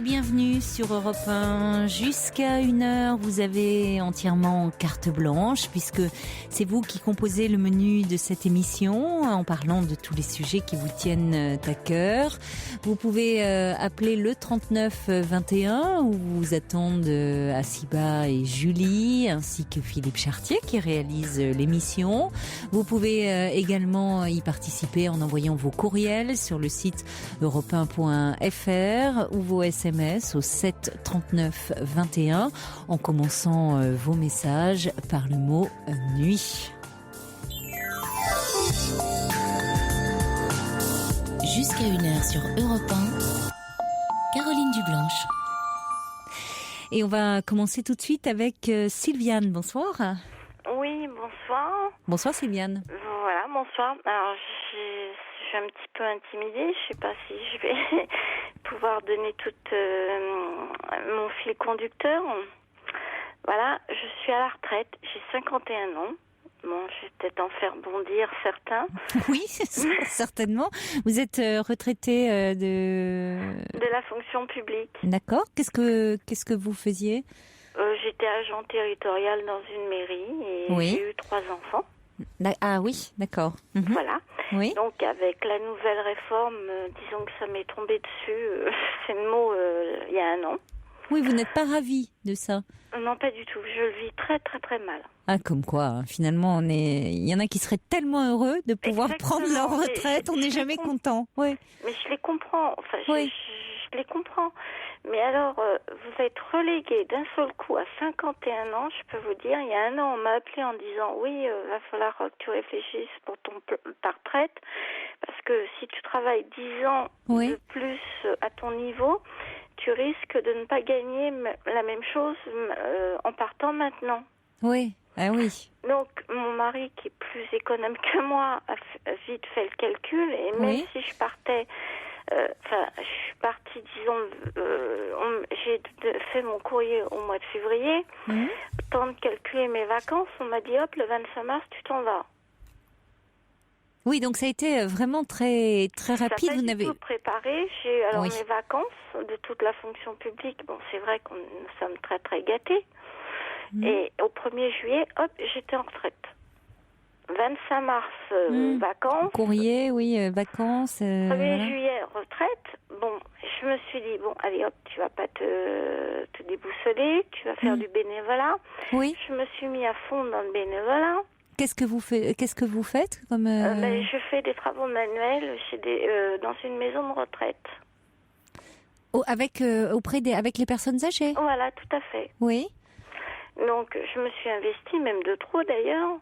bienvenue sur Europe 1. Jusqu'à 1h, vous avez entièrement carte blanche puisque c'est vous qui composez le menu de cette émission en parlant de tous les sujets qui vous tiennent à cœur. Vous pouvez appeler le 39 21 où vous attendent Asiba et Julie ainsi que Philippe Chartier qui réalise l'émission. Vous pouvez également y participer en envoyant vos courriels sur le site europe1.fr ou vos SMS au 7 39 21 en commençant vos messages par le mot nuit. Jusqu'à 1h sur Europe 1, Caroline Dublanche. Et on va commencer tout de suite avec Sylviane. Bonsoir. Oui, bonsoir. Bonsoir Sylviane. Voilà, bonsoir. Alors, je suis un petit peu intimidée. Je sais pas si je vais pouvoir donner tout mon fil conducteur. Voilà, je suis à la retraite. J'ai 51 ans. Bon, je vais peut-être en faire bondir certains. Oui, certainement. Vous êtes retraitée de la fonction publique. D'accord. Qu'est-ce que vous faisiez ? J'étais agent territorial dans une mairie et j'ai eu 3 enfants. Ah oui, d'accord. Mhm. Voilà. Oui. Donc avec la nouvelle réforme, disons que ça m'est tombé dessus, c'est le mot, il y a un an. Oui, vous n'êtes pas ravie de ça ? Non, pas du tout. Je le vis très très très mal. Ah, comme quoi, hein. Finalement, il y en a qui seraient tellement heureux de pouvoir prendre leur retraite, on n'est jamais content. Oui. Mais je les comprends. Enfin, oui. je les comprends. Mais alors, vous êtes relégué d'un seul coup à 51 ans, je peux vous dire. Il y a un an, on m'a appelé en disant, oui, va falloir que tu réfléchisses pour ta retraite, parce que si tu travailles 10 ans de plus à ton niveau, tu risques de ne pas gagner la même chose en partant maintenant. Oui. Ah oui. Donc, mon mari, qui est plus économe que moi, a vite fait le calcul, et même si je partais, je suis partie, disons, j'ai fait mon courrier au mois de février, temps de calculer mes vacances, on m'a dit, hop, le 25 mars, tu t'en vas. Oui, donc ça a été vraiment très très rapide. Vous n'avez pas tout préparé. J'ai mes vacances de toute la fonction publique. Bon, c'est vrai que nous sommes très très gâtés. Et au 1er juillet, hop, j'étais en retraite. 25 mars, vacances. Courrier, vacances. 1er juillet, retraite. Bon, je me suis dit, bon, allez hop, tu vas pas te déboussoler, tu vas faire du bénévolat. Oui. Je me suis mis à fond dans le bénévolat. Qu'est-ce que vous faites comme je fais des travaux manuels dans une maison de retraite. Avec les personnes âgées. Voilà, tout à fait. Oui. Donc je me suis investie, même de trop d'ailleurs,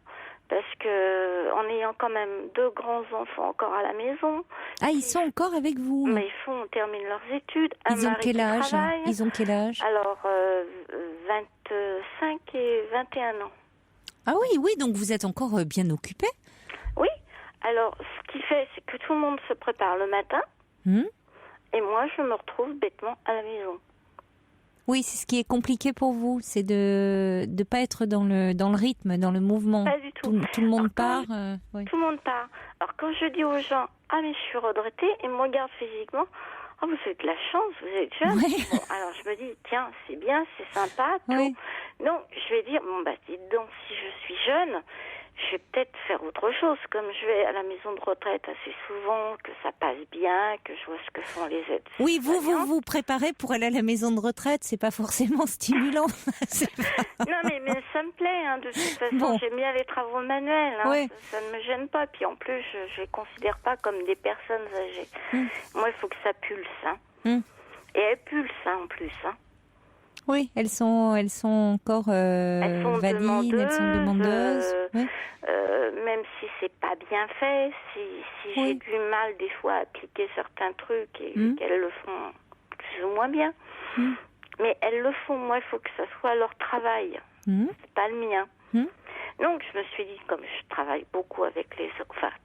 parce que en ayant quand même 2 grands enfants encore à la maison. Ah, ils sont encore avec vous. Mais on termine leurs études. Ils ont quel âge ? Alors 25 et 21 ans. Ah oui, donc vous êtes encore bien occupée. Oui, alors ce qui fait, c'est que tout le monde se prépare le matin, et moi je me retrouve bêtement à la maison. Oui, c'est ce qui est compliqué pour vous, c'est de pas être dans le rythme, dans le mouvement. Pas du tout. Tout le monde part. Tout le monde part. Alors quand je dis aux gens, ah mais je suis retraitée, ils me regardent physiquement. Oh, vous avez de la chance, vous êtes jeune. Oui. Bon, alors je me dis, tiens, c'est bien, c'est sympa, tout. Oui. Donc, je vais dire, dites donc, si je suis jeune, je vais peut-être faire autre chose. Comme je vais à la maison de retraite assez souvent, que ça passe bien, que je vois ce que font les aides. Oui, vous préparez pour aller à la maison de retraite, c'est pas forcément stimulant. Non, mais ça me plaît, de toute façon. Bon. J'aime bien les travaux manuels, Oui. ça ne me gêne pas. Puis en plus, je les considère pas comme des personnes âgées. Moi, il faut que ça pulse, Et elles pulsent, en plus, Oui, elles sont encore valides, elles sont demandeuses. Même si c'est pas bien fait, si j'ai du mal des fois à appliquer certains trucs et qu'elles le font plus ou moins bien. Mais elles le font, moi il faut que ça soit leur travail, c'est pas le mien. Donc je me suis dit, comme je travaille beaucoup avec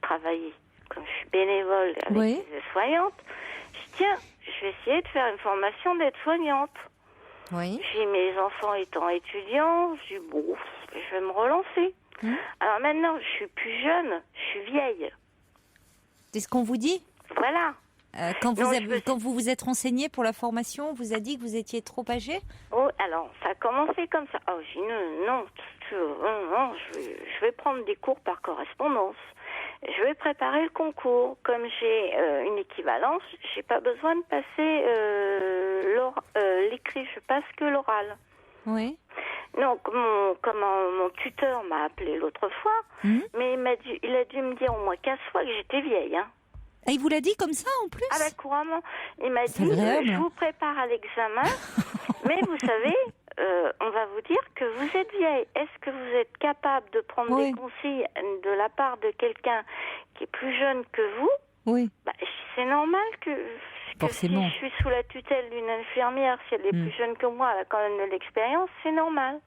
travailler, comme je suis bénévole avec les aides-soignantes, tiens, je vais essayer de faire une formation d'aide-soignante. Oui. J'ai mes enfants étant étudiants, je dis bon, je vais me relancer. Alors maintenant, je suis plus jeune, je suis vieille. C'est ce qu'on vous dit ? Voilà. Quand vous vous êtes renseigné pour la formation, on vous a dit que vous étiez trop âgé? Oh, alors, ça a commencé comme ça. Oh, j'ai dit non, je vais prendre des cours par correspondance. Je vais préparer le concours. Comme j'ai une équivalence, j'ai pas besoin de passer l'écrit, je passe que l'oral. Oui. Donc, mon tuteur m'a appelé l'autre fois, mais il a dû me dire au moins 15 fois que j'étais vieille, hein. Ah, il vous l'a dit comme ça, en plus? Ah ben, couramment. Il m'a dit, je vous prépare à l'examen, mais vous savez, on va vous dire que vous êtes vieille. Est-ce que vous êtes capable de prendre des consignes de la part de quelqu'un qui est plus jeune que vous? Oui. Bah, c'est normal que si je suis sous la tutelle d'une infirmière, si elle est plus jeune que moi, elle a quand même de l'expérience, c'est normal.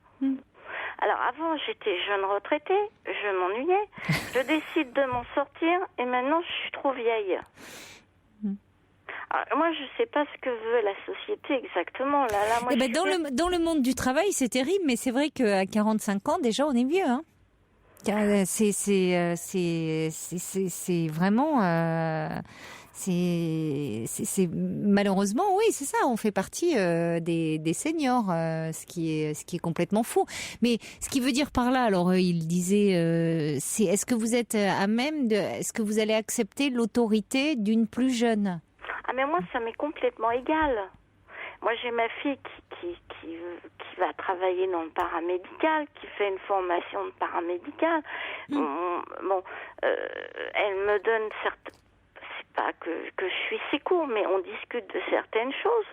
Alors avant, j'étais jeune retraitée, je m'ennuyais. Je décide de m'en sortir et maintenant, je suis trop vieille. Alors, moi, je ne sais pas ce que veut la société exactement. Moi, dans le monde du travail, c'est terrible, mais c'est vrai qu'à 45 ans, déjà, on est vieux. Hein. C'est vraiment... c'est malheureusement, oui, c'est ça. On fait partie des seniors, ce qui est complètement faux. Mais ce qui veut dire par là, alors il disait, c'est est-ce que vous êtes à même est-ce que vous allez accepter l'autorité d'une plus jeune? Ah mais moi, ça m'est complètement égal. Moi, j'ai ma fille qui va travailler dans le paramédical, qui fait une formation de paramédical. Elle me donne certaines... Pas que je suis ses cours, mais on discute de certaines choses.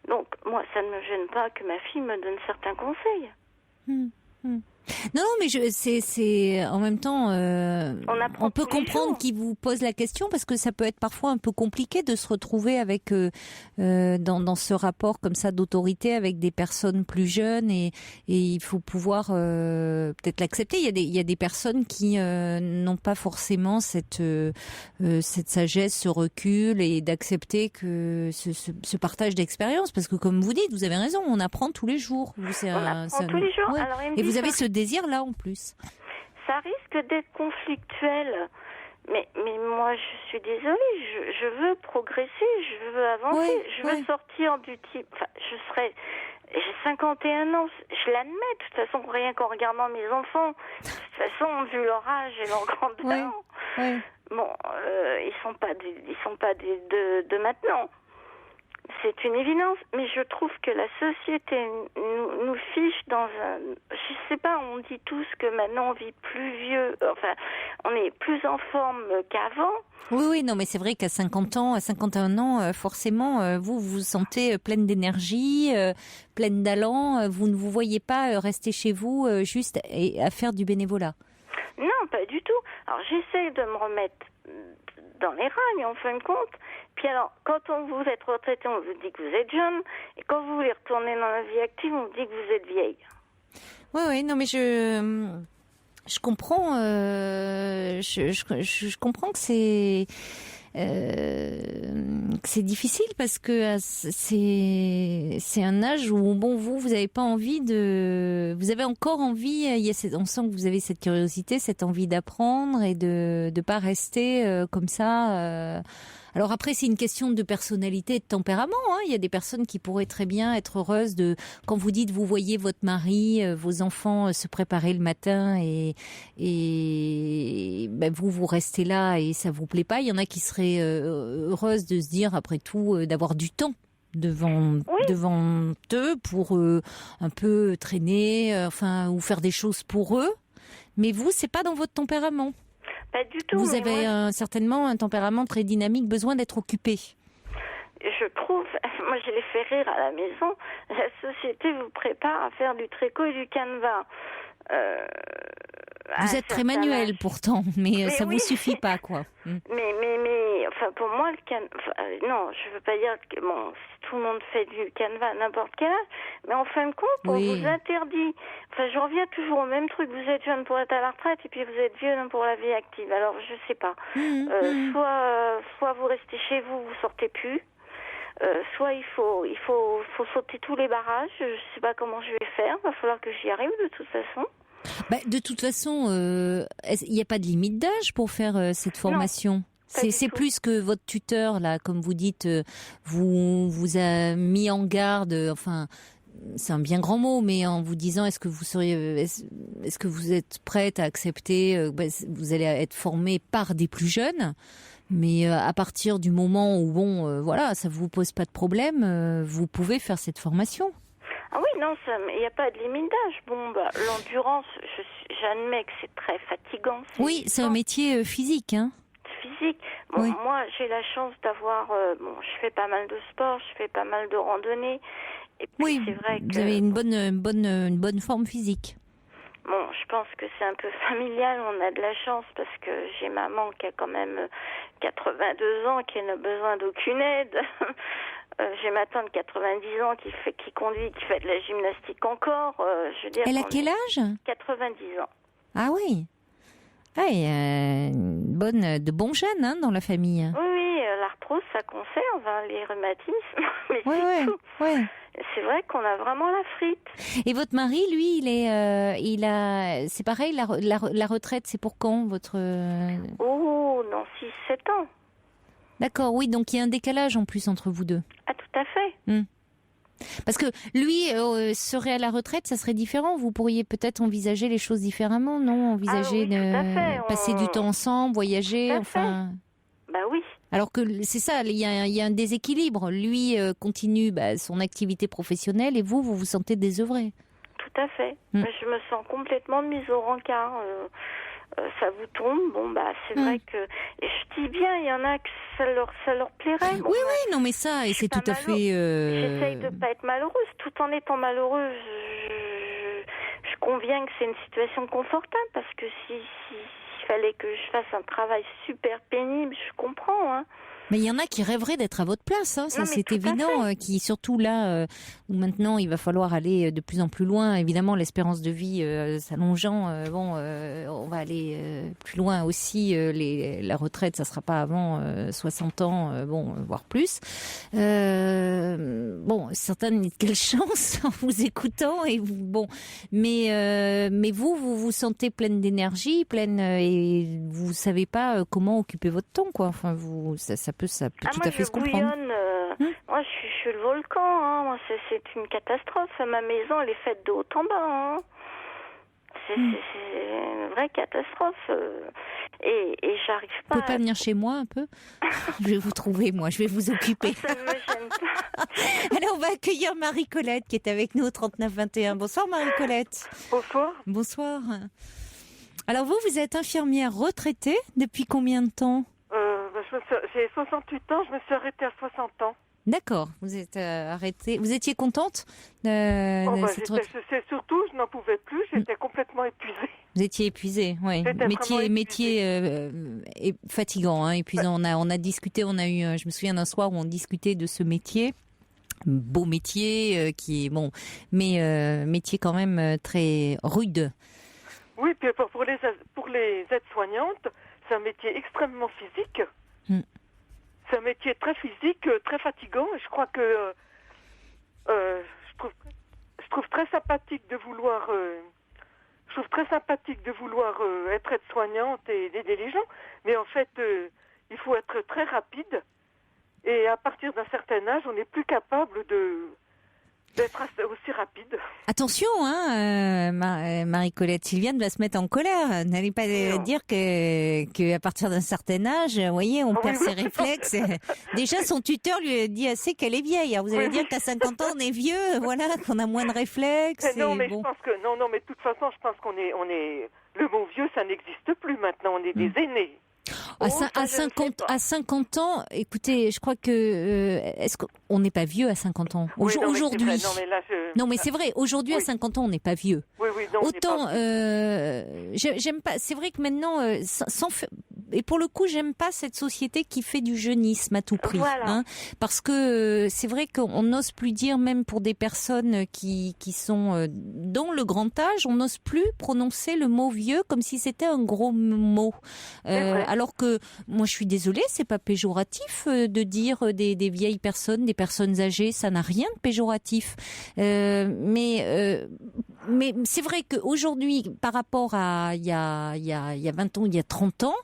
Donc, moi, ça ne me gêne pas que ma fille me donne certains conseils. Non, mais c'est en même temps, on peut comprendre qu'il vous pose la question parce que ça peut être parfois un peu compliqué de se retrouver avec dans ce rapport comme ça d'autorité avec des personnes plus jeunes et il faut pouvoir peut-être l'accepter. Il y a des personnes qui n'ont pas forcément cette sagesse, ce recul et d'accepter que ce partage d'expérience parce que comme vous dites, vous avez raison, on apprend tous les jours. On apprend tous les jours. Ouais. Alors, et vous avez ce désir-là en plus. Ça risque d'être conflictuel. Mais moi, je suis désolée. Je veux progresser, je veux avancer, je veux sortir du type... Enfin, j'ai 51 ans, je l'admets. De toute façon, rien qu'en regardant mes enfants, de toute façon, vu leur âge et leur grandeur, bon, ils sont pas de maintenant. C'est une évidence, mais je trouve que la société nous fiche dans un... Je sais pas, on dit tous que maintenant on vit plus vieux, enfin, on est plus en forme qu'avant. Oui, non, mais c'est vrai qu'à 50 ans, à 51 ans, forcément, vous vous sentez pleine d'énergie, pleine d'allant, vous ne vous voyez pas rester chez vous juste à faire du bénévolat. Non, pas du tout. Alors j'essaie de me remettre dans les rails, en fin de compte. Puis alors, quand vous êtes retraité, on vous dit que vous êtes jeune. Et quand vous voulez retourner dans la vie active, on vous dit que vous êtes vieille. Oui, non, mais je comprends. Je comprends que c'est difficile parce que c'est un âge où bon vous avez pas envie vous avez encore envie, on sent que vous avez cette curiosité, cette envie d'apprendre et de pas rester comme ça. Alors après, c'est une question de personnalité et de tempérament. Hein. Il y a des personnes qui pourraient très bien être heureuses quand vous dites, vous voyez votre mari, vos enfants se préparer le matin et ben vous restez là et ça vous plaît pas. Il y en a qui seraient heureuses de se dire, après tout, d'avoir du temps devant eux pour un peu traîner, ou faire des choses pour eux. Mais vous, c'est pas dans votre tempérament. Pas du tout. Vous avez certainement un tempérament très dynamique, besoin d'être occupé. Je trouve, moi je les fais rire à la maison, la société vous prépare à faire du tricot et du canevas. Vous êtes très manuel pourtant, mais ça vous suffit pas, quoi. Mais enfin pour moi le non, je veux pas dire que bon, tout le monde fait du canevas à n'importe quel âge, mais en fin de compte, on vous interdit. Enfin, je reviens toujours au même truc. Vous êtes jeune pour être à la retraite et puis vous êtes vieux pour la vie active. Alors je sais pas. Soit vous restez chez vous, vous sortez plus. Soit il faut sauter tous les barrages. Je sais pas comment je vais faire. Va falloir que j'y arrive de toute façon. De toute façon, il n'y a pas de limite d'âge pour faire cette formation. C'est plus que votre tuteur, là, comme vous dites, vous a mis en garde, enfin, c'est un bien grand mot, mais en vous disant est-ce que vous êtes prête à accepter, vous allez être formée par des plus jeunes, mais à partir du moment où, voilà, ça vous pose pas de problème, vous pouvez faire cette formation. Ah oui, non, il n'y a pas de limite d'âge. L'endurance, j'admets que c'est très fatigant. Oui, c'est un métier physique, hein. Physique. Oui. Moi, j'ai la chance d'avoir... je fais pas mal de sport, je fais pas mal de randonnées. Et puis, c'est vrai que... vous avez une bonne forme physique. Bon, je pense que c'est un peu familial, on a de la chance parce que j'ai maman qui a quand même 82 ans, qui n'a besoin d'aucune aide. J'ai ma tante de 90 ans qui conduit, qui fait de la gymnastique encore. Elle a quel âge ? 90 ans. Ah oui. De bons jeunes, hein, dans la famille. Oui, l'arthrose, ça conserve, hein, les rhumatismes, mais c'est tout. Ouais. C'est vrai qu'on a vraiment la frite. Et votre mari, lui, c'est pareil, la retraite, c'est pour quand, votre... Oh, dans 6-7 ans. D'accord, oui, donc il y a un décalage en plus entre vous deux. Ah, tout à fait. Parce que lui serait à la retraite, ça serait différent. Vous pourriez peut-être envisager les choses différemment, non ? Envisager de passer du temps ensemble, voyager, enfin... Bah oui. Alors que c'est ça, il y a un déséquilibre. Lui continue son activité professionnelle et vous sentez désœuvré. Tout à fait. Je me sens complètement mise au rencard. Ça vous tombe, c'est vrai que... Et je dis bien, il y en a que ça leur plairait. Oui, non, mais ça, et c'est tout à fait... J'essaye de pas être malheureuse. Tout en étant malheureuse, je conviens que c'est une situation confortable, parce que s'il fallait que je fasse un travail super pénible, je comprends, hein. Mais il y en a qui rêveraient d'être à votre place, hein, ça c'est évident, qui surtout là où maintenant il va falloir aller de plus en plus loin. Évidemment, l'espérance de vie s'allongeant, on va aller plus loin aussi. La retraite, ça sera pas avant 60 ans, voire plus. Certaines, quelle chance en vous écoutant mais vous sentez pleine d'énergie, et vous savez pas comment occuper votre temps, quoi. Enfin, ça peut tout à fait se comprendre. Moi, je suis le volcan. Hein. Moi, c'est une catastrophe. Ma maison, elle est faite de haut en bas. Hein. C'est une vraie catastrophe. Et j'arrive pas. Vous pouvez pas venir chez moi un peu ? Je vais vous trouver, moi. Je vais vous occuper. Ça ne me gêne pas. Alors, on va accueillir Marie-Colette qui est avec nous au 3921. Bonsoir, Marie-Colette. Bonsoir. Bonsoir. Alors, vous êtes infirmière retraitée depuis combien de temps ? J'ai 68 ans, je me suis arrêtée à 60 ans. D'accord, vous êtes arrêtée. Vous étiez contente C'est surtout, je n'en pouvais plus, j'étais complètement épuisée. Vous étiez épuisée, oui. Métier fatigant, hein, épuisant. On a discuté, je me souviens d'un soir où on discutait de ce métier. Beau métier, qui est mais métier quand même très rude. Oui, puis pour les aides-soignantes, c'est un métier extrêmement physique. C'est un métier très physique, très fatigant. Et je crois que je trouve très sympathique de vouloir. Je trouve très sympathique de vouloir être aide-soignante et aider les gens. Mais en fait, il faut être très rapide. Et à partir d'un certain âge, on n'est plus capable d'être aussi rapide. Attention, hein, Marie-Colette, Sylviane va se mettre en colère. N'allez pas dire que à partir d'un certain âge, vous voyez, on perd ses réflexes. Déjà, son tuteur lui dit assez qu'elle est vieille. Alors, vous allez dire qu'à 50 ans, on est vieux, voilà, qu'on a moins de réflexes. Je pense que mais de toute façon, je pense qu'on est le mot vieux, ça n'existe plus maintenant. On est des aînés. À 50 ans, écoutez, je crois que est-ce qu'on n'est pas vieux à 50 ans aujourd'hui? Non, mais c'est vrai. Aujourd'hui, à 50 ans, on n'est pas vieux. Autant, j'aime pas. C'est vrai que maintenant, et pour le coup, j'aime pas cette société qui fait du jeunisme à tout prix, hein, parce que c'est vrai qu'on n'ose plus dire, même pour des personnes qui sont dans le grand âge, on n'ose plus prononcer le mot vieux comme si c'était un gros mot. Alors que moi, je suis désolée, c'est pas péjoratif de dire des vieilles personnes, des personnes âgées, ça n'a rien de péjoratif. Mais c'est vrai qu'aujourd'hui, par rapport à il y a 20 ans, il y a 30 ans,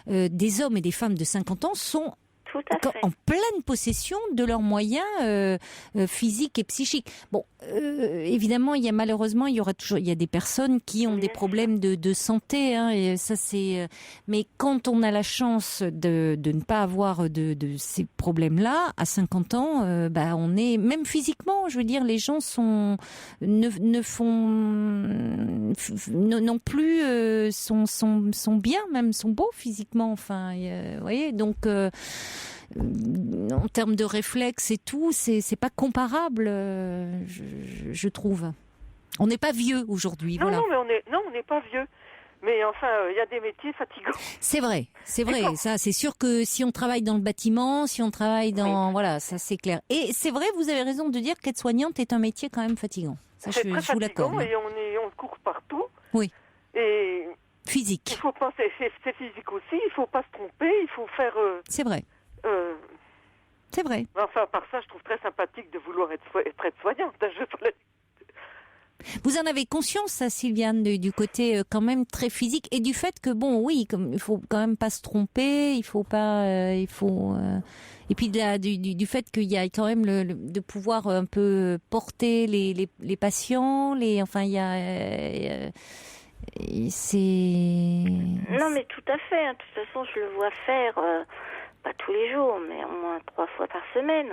des hommes et des femmes de 50 ans sont Tout à fait. en pleine possession de leurs moyens physiques et psychiques. Bon, évidemment, il y a des personnes qui ont des problèmes de santé, hein, et ça c'est. Mais quand on a la chance de ne pas avoir de ces problèmes-là à 50 ans, on est même physiquement. Je veux dire, les gens sont non plus sont bien, même sont beaux physiquement. Enfin, vous voyez, donc. En termes de réflexes et tout, c'est pas comparable, je trouve. On n'est pas vieux aujourd'hui, non, voilà. Non, on n'est pas vieux. Mais enfin, il y a des métiers fatigants. C'est vrai. Ça, c'est sûr que si on travaille dans le bâtiment, si on travaille dans... Oui. Voilà, ça c'est clair. Et c'est vrai, vous avez raison de dire qu'être-soignante est un métier quand même fatigant. Ça, c'est très je vous l'accorde. Et on court partout. Oui. Et... Physique. Il faut penser, c'est physique aussi, il ne faut pas se tromper, il faut faire... C'est vrai. C'est vrai. Enfin, par ça, je trouve très sympathique de vouloir être aide-soignante. Vous en avez conscience, ça, Sylviane, du côté quand même très physique et du fait que, bon, oui, il faut quand même pas se tromper, il faut pas... et puis du fait qu'il y a quand même de pouvoir un peu porter les patients, enfin, il y a... c'est... Non, mais tout à fait. Hein. De toute façon, je le vois faire... pas tous les jours, mais au moins 3 fois par semaine.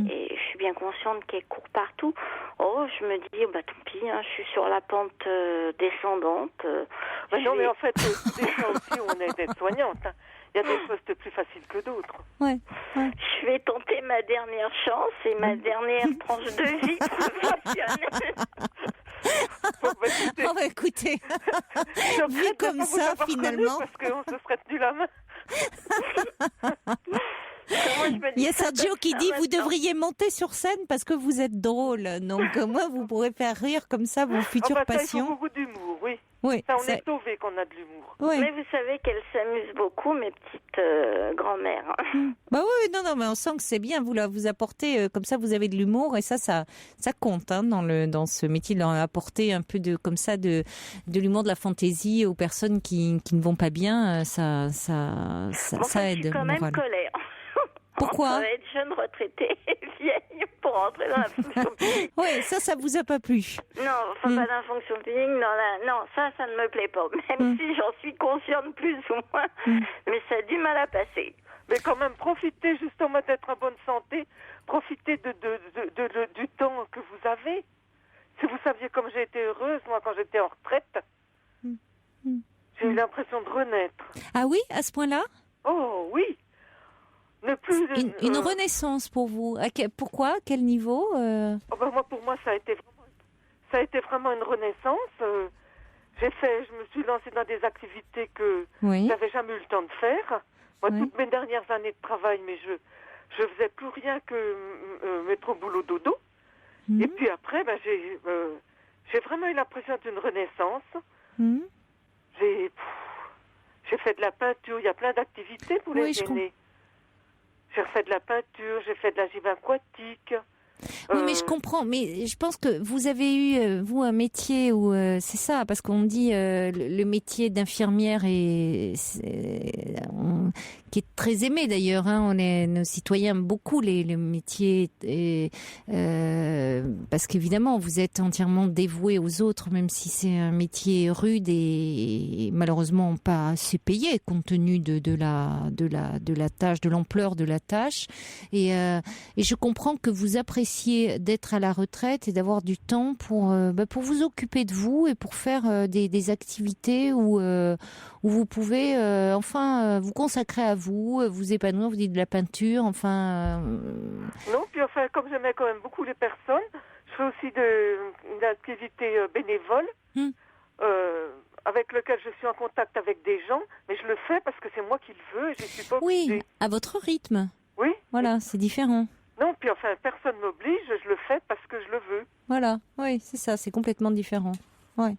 Et je suis bien consciente qu'elle court partout. Oh, je me dis, tant pis, hein, je suis sur la pente descendante. Non, mais en fait, déjà aussi, on est aide-soignante. Hein. Il y a des postes plus faciles que d'autres. Ouais. Je vais tenter ma dernière chance et ma dernière tranche de vie professionnelle. Écoutez, vu comme ça, finalement... Parce qu'on se serait tenu la main. Il y a Sergio qui dit vous devriez monter sur scène parce que vous êtes drôle. Donc moi, vous pourrez faire rire comme ça vos futurs patients. Il faut beaucoup d'humour, oui. Oui, ça, on est sauvé qu'on a de l'humour. Oui. Mais vous savez qu'elles s'amusent beaucoup, mes petites grand-mères. Bah oui, non, mais on sent que c'est bien. Vous apportez comme ça, vous avez de l'humour et ça compte hein, dans ce métier de leur apporter un peu de l'humour, de la fantaisie aux personnes qui ne vont pas bien. Ça aide. Je suis quand même colère. Pourquoi? On va être jeune retraitée vieille pour entrer dans la fonction publique. Oui, ça vous a pas plu? Non, pas dans la fonction publique. Non, ça ne me plaît pas. Même si j'en suis consciente plus ou moins, mais ça a du mal à passer. Mais quand même, profitez justement d'être en bonne santé. Profitez du temps que vous avez. Si vous saviez comme j'ai été heureuse, moi, quand j'étais en retraite, j'ai eu l'impression de renaître. Ah oui, à ce point-là? Oh oui. Une renaissance pour vous. Pourquoi? À quel niveau? Pour moi, ça a été vraiment une renaissance. Je me suis lancée dans des activités que j'avais jamais eu le temps de faire. Moi, toutes mes dernières années de travail, mais je faisais plus rien que mettre au boulot dodo. Et puis après, j'ai vraiment eu l'impression d'une renaissance. J'ai fait de la peinture. Il y a plein d'activités pour les aînés. J'ai refait de la peinture, j'ai fait de la gym aquatique. Oui, mais je comprends. Mais je pense que vous avez eu, vous, un métier où... c'est ça, parce qu'on dit le métier d'infirmière qui est très aimé d'ailleurs. Hein, nos citoyens aiment beaucoup les métiers. Parce qu'évidemment, vous êtes entièrement dévoué aux autres, même si c'est un métier rude et malheureusement pas assez payé, compte tenu de la tâche, de l'ampleur de la tâche. Et je comprends que vous appréciez d'être à la retraite et d'avoir du temps pour vous occuper de vous et pour faire des activités où vous pouvez vous consacrer à vous, vous épanouir, vous dites de la peinture, Non, puis comme j'aimais quand même beaucoup les personnes, je fais aussi une activité bénévole avec lequel je suis en contact avec des gens, mais je le fais parce que c'est moi qui le veux et je ne suis pas obligée. Oui, à votre rythme. Oui. Voilà, c'est différent. Non, puis personne m'oblige, je le fais parce que je le veux. Voilà, oui, c'est ça, c'est complètement différent. Ouais.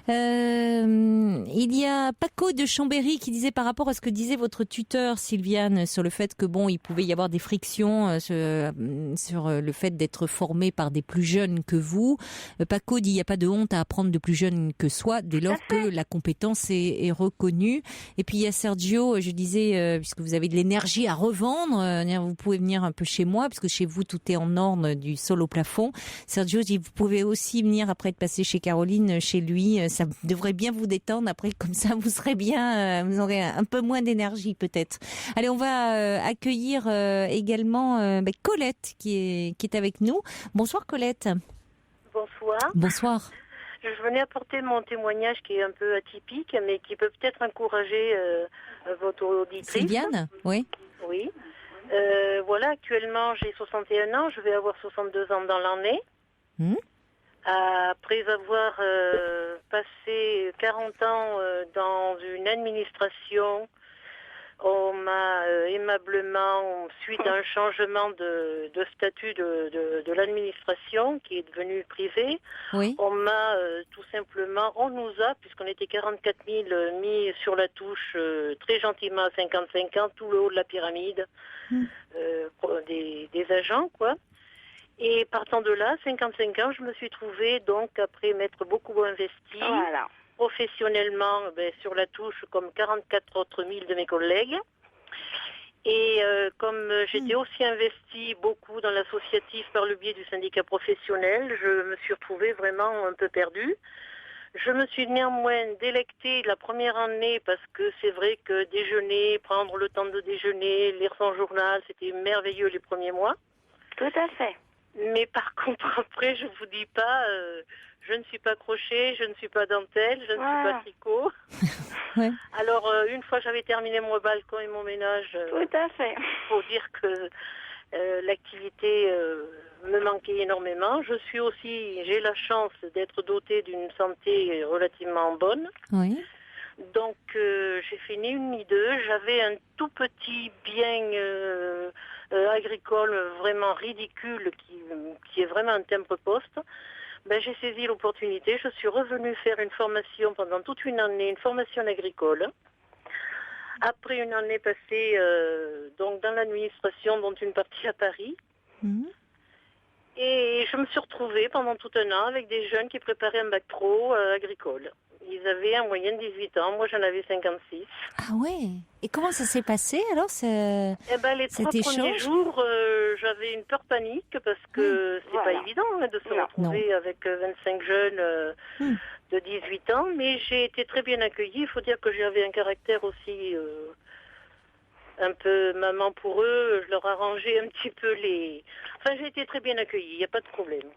Il y a Paco de Chambéry qui disait par rapport à ce que disait votre tuteur Sylviane sur le fait que il pouvait y avoir des frictions sur le fait d'être formé par des plus jeunes que vous. Paco dit il n'y a pas de honte à apprendre de plus jeunes que soi dès lors que la compétence est reconnue. Et puis il y a Sergio, je disais puisque vous avez de l'énergie à revendre, vous pouvez venir un peu chez moi puisque chez vous tout est en orne du sol au plafond. Sergio dit vous pouvez aussi venir après être passé chez Caroline, chez lui. Ça devrait bien vous détendre. Après, comme ça, vous serez bien, vous aurez un peu moins d'énergie peut-être. Allez, on va accueillir également Colette qui est avec nous. Bonsoir Colette. Bonsoir. Bonsoir. Je venais apporter mon témoignage qui est un peu atypique, mais qui peut peut-être encourager votre auditrice. Sylviane, oui. Oui. Voilà, actuellement, j'ai 61 ans, je vais avoir 62 ans dans l'année. Après avoir passé 40 ans dans une administration, on m'a aimablement, suite à un changement de statut de l'administration qui est devenu privé, on m'a tout simplement, on nous a, puisqu'on était 44 000 mis sur la touche très gentiment à 55 ans, tout le haut de la pyramide des agents, quoi. Et partant de là, 55 ans, je me suis trouvée, donc, après m'être beaucoup investie, professionnellement, sur la touche, comme 44 autres mille de mes collègues. Et comme j'étais aussi investie beaucoup dans l'associatif par le biais du syndicat professionnel, je me suis retrouvée vraiment un peu perdue. Je me suis néanmoins délectée la première année parce que c'est vrai que déjeuner, prendre le temps de déjeuner, lire son journal, c'était merveilleux les premiers mois. Tout à fait. Mais par contre, après, je vous dis pas, je ne suis pas crochet, je ne suis pas dentelle, je ne suis pas tricot. Alors, une fois j'avais terminé mon balcon et mon ménage, tout à fait. Faut dire que l'activité me manquait énormément. J'ai la chance d'être dotée d'une santé relativement bonne. Oui. Donc, j'ai fait ni une ni deux. J'avais un tout petit bien agricole vraiment ridicule qui est vraiment un timbre-poste. J'ai saisi l'opportunité. Je suis revenue faire une formation pendant toute une année, une formation agricole. Après une année passée donc dans l'administration, dont une partie à Paris. Et je me suis retrouvée pendant tout un an avec des jeunes qui préparaient un bac pro agricole. Ils avaient en moyenne 18 ans, moi j'en avais 56. Ah ouais. Et comment ça s'est passé alors les 3 premiers jours, j'avais une peur panique parce que c'est pas évident de se retrouver avec 25 jeunes de 18 ans, mais j'ai été très bien accueillie. Il faut dire que j'avais un caractère aussi un peu maman pour eux. Je leur arrangeais un petit peu j'ai été très bien accueillie, il n'y a pas de problème.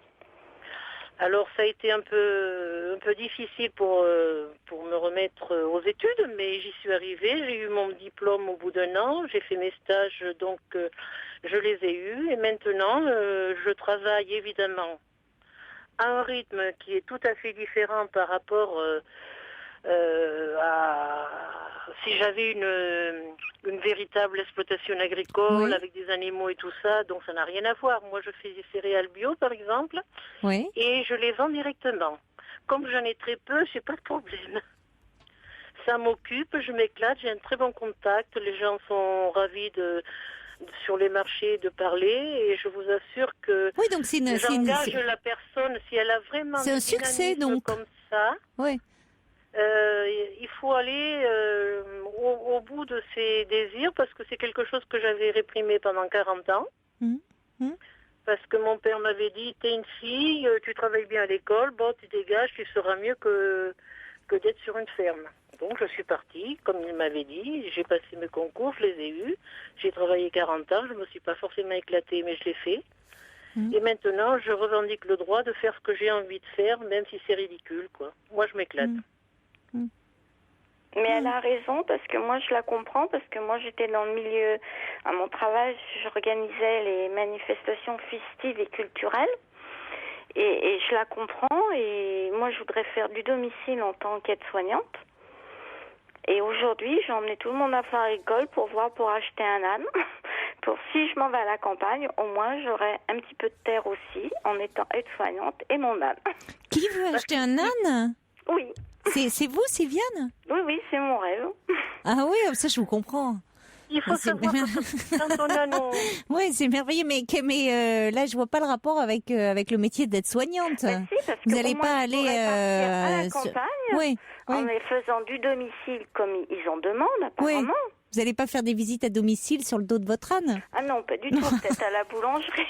Alors ça a été un peu difficile pour me remettre aux études, mais j'y suis arrivée. J'ai eu mon diplôme au bout d'un an. J'ai fait mes stages, donc je les ai eus. Et maintenant, je travaille évidemment à un rythme qui est tout à fait différent par rapport à si j'avais une véritable exploitation agricole avec des animaux et tout ça, donc ça n'a rien à voir. Moi, je fais des céréales bio, par exemple, et je les vends directement. Comme j'en ai très peu, j'ai pas de problème. Ça m'occupe, je m'éclate, j'ai un très bon contact, les gens sont ravis sur les marchés de parler, et je vous assure que donc j'engage la personne si elle a vraiment c'est un succès donc comme ça. Il faut aller au bout de ses désirs parce que c'est quelque chose que j'avais réprimé pendant 40 ans. Parce que mon père m'avait dit, t'es une fille, tu travailles bien à l'école, tu dégages, tu seras mieux que d'être sur une ferme. Donc je suis partie, comme il m'avait dit, j'ai passé mes concours, je les ai eus, j'ai travaillé 40 ans, je me suis pas forcément éclatée, mais je l'ai fait. Et maintenant, je revendique le droit de faire ce que j'ai envie de faire, même si c'est ridicule, quoi. Moi, je m'éclate. Mais elle a raison, parce que moi je la comprends, parce que moi j'étais dans le milieu, à mon travail, j'organisais les manifestations festives et culturelles, et je la comprends, et moi je voudrais faire du domicile en tant qu'aide-soignante. Et aujourd'hui, j'ai emmené tout le monde à Foire Agricole pour acheter un âne. Pour si je m'en vais à la campagne, au moins j'aurai un petit peu de terre aussi, en étant aide-soignante et mon âne. Qui veut acheter un âne ? Oui. C'est vous, Sylviane? Oui, c'est mon rêve. Ah oui, ça je vous comprends. Il faut savoir que quand on a nos... Oui, c'est merveilleux, mais là, je vois pas le rapport avec le métier d'aide-soignante. Si, parce que vous n'allez pas aller à la campagne, oui. en les faisant du domicile comme ils en demandent, apparemment. Oui. Vous n'allez pas faire des visites à domicile sur le dos de votre âne? Ah non, pas du tout, peut-être à la boulangerie.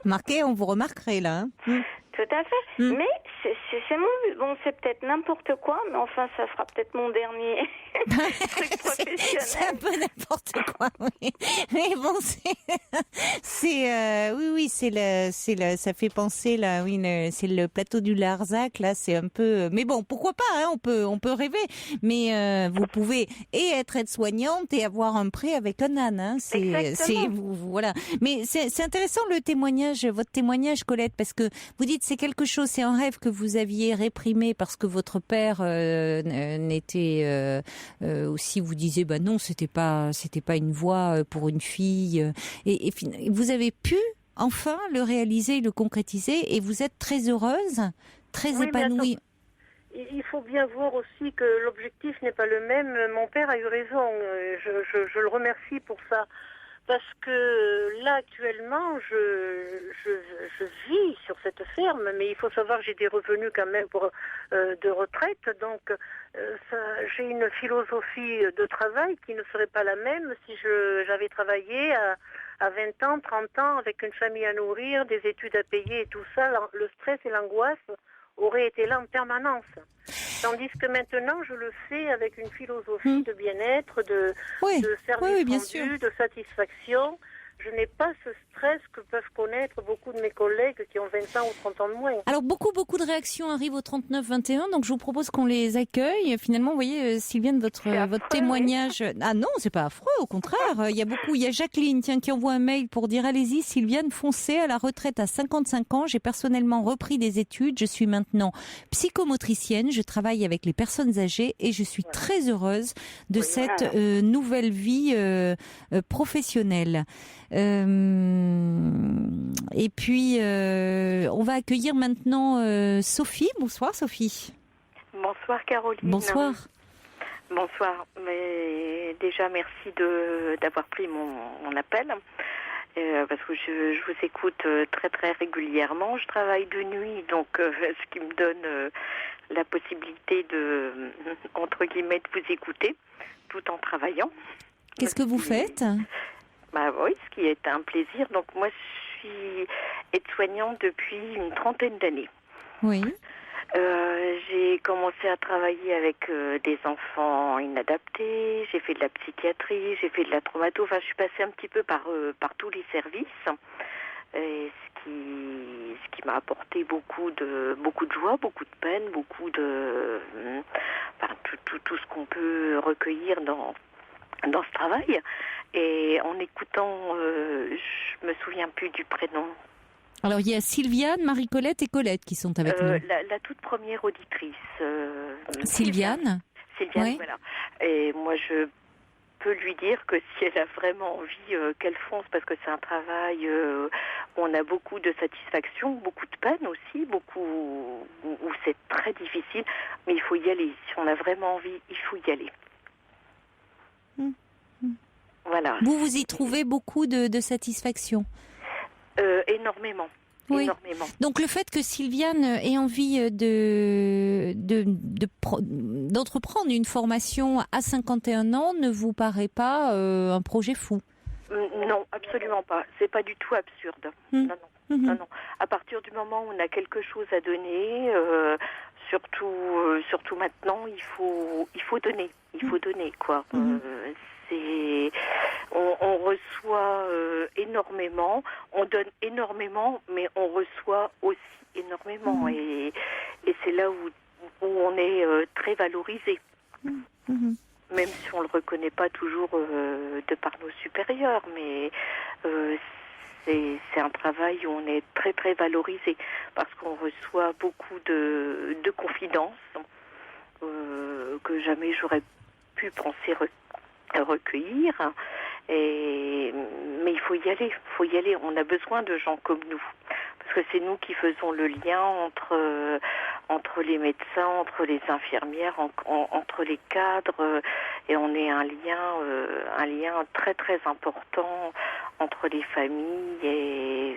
Marqué, on vous remarquerait là. Hein. Tout à fait. Mais c'est mon but. Bon, c'est peut-être n'importe quoi, mais enfin, ça sera peut-être mon dernier truc professionnel. C'est un peu n'importe quoi, oui. Mais bon, ça fait penser là, oui, c'est le plateau du Larzac là, c'est un peu. Mais bon, pourquoi pas, hein, on peut rêver. Mais vous pouvez être aide-soignante et avoir un prêt avec un âne, hein. Voilà. Mais c'est intéressant votre témoignage, Colette, parce que vous dites c'est quelque chose, c'est un rêve que vous aviez réprimé parce que votre père n'était aussi, vous disiez bah non, c'était pas une voie pour une fille, et vous avez pu enfin le réaliser, le concrétiser, et vous êtes très heureuse, très épanouie. Il faut bien voir aussi que l'objectif n'est pas le même. Mon père a eu raison, je le remercie pour ça. Parce que là, actuellement, je vis sur cette ferme, mais il faut savoir que j'ai des revenus quand même de retraite. Donc, j'ai une philosophie de travail qui ne serait pas la même si j'avais travaillé à 20 ans, 30 ans, avec une famille à nourrir, des études à payer et tout ça. Le stress et l'angoisse auraient été là en permanence. Tandis que maintenant, je le fais avec une philosophie de bien-être, de service rendu, de satisfaction. Je n'ai pas ce stress que peuvent connaître beaucoup de mes collègues qui ont 20 ans ou 30 ans de moins. Alors, beaucoup de réactions arrivent au 39-21, donc je vous propose qu'on les accueille. Finalement, vous voyez, Sylviane, votre témoignage... Ah non, c'est pas affreux, au contraire. Il y a Jacqueline, qui envoie un mail pour dire « Allez-y, Sylviane, foncez à la retraite à 55 ans. J'ai personnellement repris des études. Je suis maintenant psychomotricienne. Je travaille avec les personnes âgées et je suis très heureuse de cette nouvelle vie professionnelle. » Et puis, on va accueillir maintenant Sophie. Bonsoir, Sophie. Bonsoir, Caroline. Bonsoir. Bonsoir. Mais déjà, merci d'avoir pris mon appel. Parce que je vous écoute très, très régulièrement. Je travaille de nuit, donc ce qui me donne la possibilité de, entre guillemets, de vous écouter tout en travaillant. Qu'est-ce que vous faites ? Bah oui, ce qui est un plaisir. Donc moi, je suis aide-soignante depuis une 30aine d'années. Oui. J'ai commencé à travailler avec des enfants inadaptés. J'ai fait de la psychiatrie, j'ai fait de la traumato. Enfin, je suis passée un petit peu par tous les services. Et ce qui m'a apporté beaucoup de joie, beaucoup de peine, beaucoup de tout ce qu'on peut recueillir dans ce travail. Et en écoutant, je me souviens plus du prénom. Alors il y a Sylviane, Marie-Colette et Colette qui sont avec nous. La toute première auditrice. Sylviane. Sylviane, oui. Voilà. Et moi je peux lui dire que si elle a vraiment envie, qu'elle fonce, parce que c'est un travail où on a beaucoup de satisfaction, beaucoup de peine aussi, où c'est très difficile, mais il faut y aller. Si on a vraiment envie, il faut y aller. Voilà. Vous y trouvez beaucoup de satisfaction? Énormément. Oui. Énormément. Donc le fait que Sylviane ait envie d'entreprendre une formation à 51 ans ne vous paraît pas un projet fou? Non, absolument pas. C'est pas du tout absurde. Non. À partir du moment où on a quelque chose à donner, surtout maintenant, il faut donner. Il faut donner, quoi. On reçoit énormément, on donne énormément, mais on reçoit aussi énormément. Et c'est là où on est très valorisé. Même si on ne le reconnaît pas toujours de par nos supérieurs, mais c'est un travail où on est très très valorisé parce qu'on reçoit beaucoup de confidences que jamais j'aurais pu penser recueillir. Mais il faut y aller, on a besoin de gens comme nous parce que c'est nous qui faisons le lien entre les médecins, entre les infirmières, entre les cadres, et on est un lien très très important entre les familles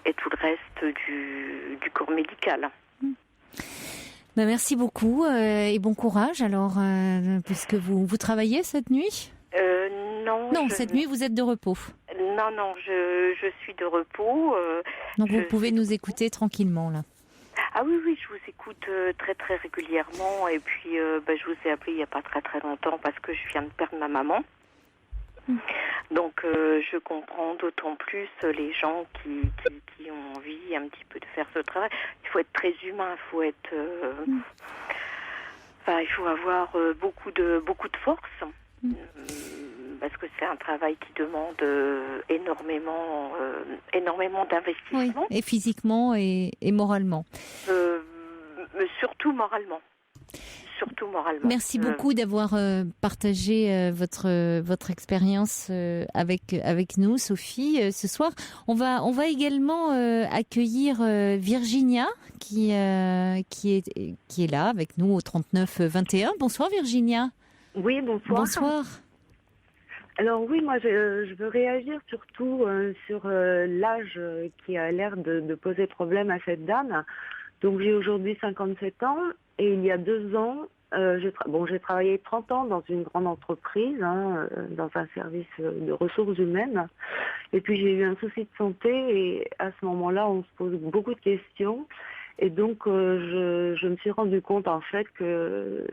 et tout le reste du corps médical. Ben merci beaucoup et bon courage alors, puisque vous travaillez cette nuit ? Non, cette nuit vous êtes de repos. Non, je suis de repos. Donc vous pouvez nous écouter tranquillement là. Ah oui, je vous écoute très très régulièrement et puis je vous ai appelé il n'y a pas très très longtemps parce que je viens de perdre ma maman. Donc je comprends d'autant plus les gens qui ont envie un petit peu de faire ce travail. Il faut être très humain, il faut être, il faut avoir beaucoup de force. Parce que c'est un travail qui demande énormément d'investissement. Oui, et physiquement et moralement. Surtout moralement. Merci beaucoup d'avoir partagé votre expérience avec nous, Sophie. Ce soir, on va également accueillir Virginia qui est là avec nous au 39 21. Bonsoir Virginia. Oui, bonsoir. Bonsoir. Alors oui, moi je veux réagir surtout sur l'âge qui a l'air de poser problème à cette dame. Donc j'ai aujourd'hui 57 ans et il y a 2 ans, j'ai travaillé 30 ans dans une grande entreprise, dans un service de ressources humaines. Et puis j'ai eu un souci de santé et à ce moment-là, on se pose beaucoup de questions. Et donc, je me suis rendu compte, en fait, que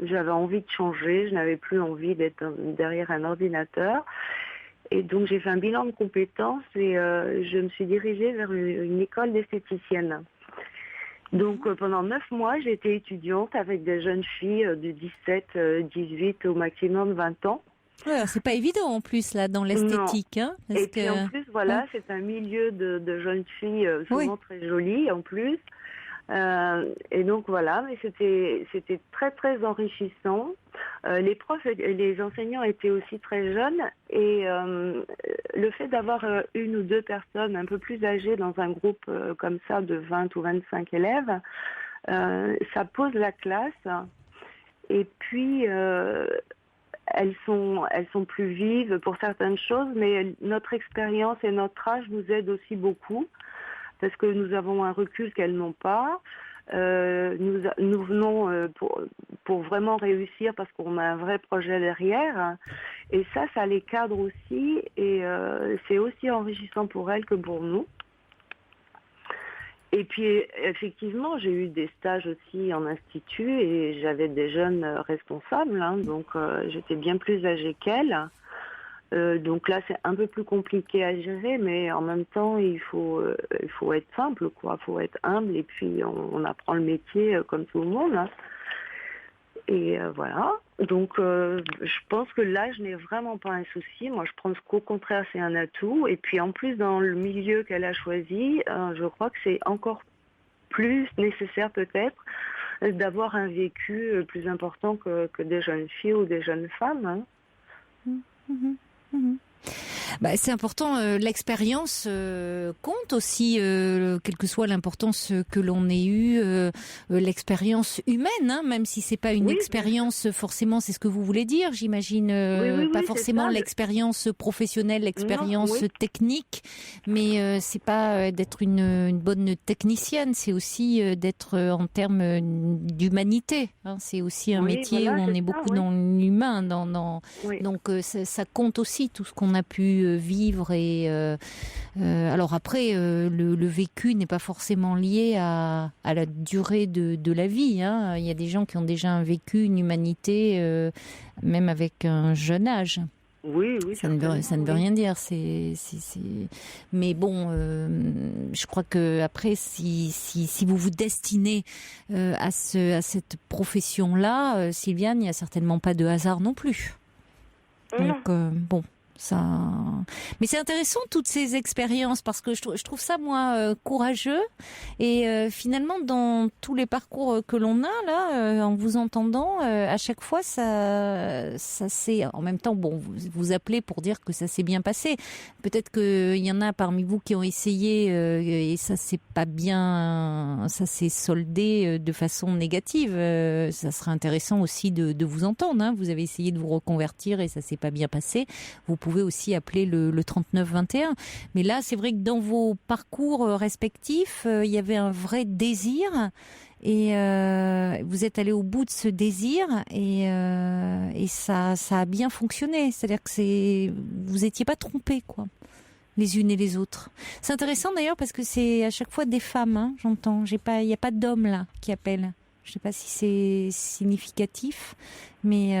j'avais envie de changer. Je n'avais plus envie d'être derrière un ordinateur. Et donc, j'ai fait un bilan de compétences et je me suis dirigée vers une école d'esthéticienne. Donc, pendant 9 mois, j'ai été étudiante avec des jeunes filles de 17, 18, au maximum 20 ans. Ouais, c'est pas évident en plus là dans l'esthétique. Hein, et puis en plus, voilà, c'est un milieu de jeunes filles souvent très jolies en plus. Et donc voilà, mais c'était très très enrichissant. Les profs et les enseignants étaient aussi très jeunes et le fait d'avoir 1 ou 2 personnes un peu plus âgées dans un groupe comme ça de 20 ou 25 élèves, ça pose la classe. Et puis elles sont plus vives pour certaines choses, mais notre expérience et notre âge nous aident aussi beaucoup. Parce que nous avons un recul qu'elles n'ont pas. Nous venons pour vraiment réussir parce qu'on a un vrai projet derrière. Et ça les cadre aussi. Et c'est aussi enrichissant pour elles que pour nous. Et puis, effectivement, j'ai eu des stages aussi en institut et j'avais des jeunes responsables. Donc, j'étais bien plus âgée qu'elles. Donc là, c'est un peu plus compliqué à gérer, mais en même temps, il faut être simple, quoi. Il faut être humble et puis on apprend le métier comme tout le monde. Et voilà. Donc, je pense que l'âge n'est vraiment pas un souci. Moi, je pense qu'au contraire, c'est un atout. Et puis, en plus, dans le milieu qu'elle a choisi, je crois que c'est encore plus nécessaire peut-être d'avoir un vécu plus important que des jeunes filles ou des jeunes femmes. C'est important, l'expérience compte aussi, quelle que soit l'importance que l'on ait eue, l'expérience humaine, même si c'est pas une expérience forcément, c'est ce que vous voulez dire, j'imagine, pas forcément l'expérience professionnelle, l'expérience technique, mais c'est pas d'être une bonne technicienne, c'est aussi d'être en termes d'humanité. C'est aussi un métier où on est beaucoup dans l'humain, donc ça compte aussi tout ce qu'on a pu vivre et alors après le vécu n'est pas forcément lié à la durée de la vie. Il y a des gens qui ont déjà un vécu, une humanité, même avec un jeune âge. Oui, ça ne veut rien dire. Mais bon, je crois que après, si vous vous destinez à cette profession-là, Sylviane, il n'y a certainement pas de hasard non plus. Donc bon. Ça... Mais c'est intéressant toutes ces expériences parce que je trouve ça moi courageux et finalement dans tous les parcours que l'on a là en vous entendant à chaque fois ça c'est en même temps bon vous appelez pour dire que ça s'est bien passé. Peut-être qu'il y en a parmi vous qui ont essayé et ça c'est pas bien, ça s'est soldé de façon négative. Ça serait intéressant aussi de vous entendre. Hein. Vous avez essayé de vous reconvertir et ça s'est pas bien passé. Vous pouvez aussi appeler le 3921. Mais là, c'est vrai que dans vos parcours respectifs, il y avait un vrai désir et vous êtes allé au bout de ce désir et ça a bien fonctionné. C'est-à-dire que vous étiez pas trompés, quoi, les unes et les autres. C'est intéressant d'ailleurs parce que c'est à chaque fois des femmes, hein, j'entends. Il n'y a pas d'hommes là qui appellent. Je ne sais pas si c'est significatif, mais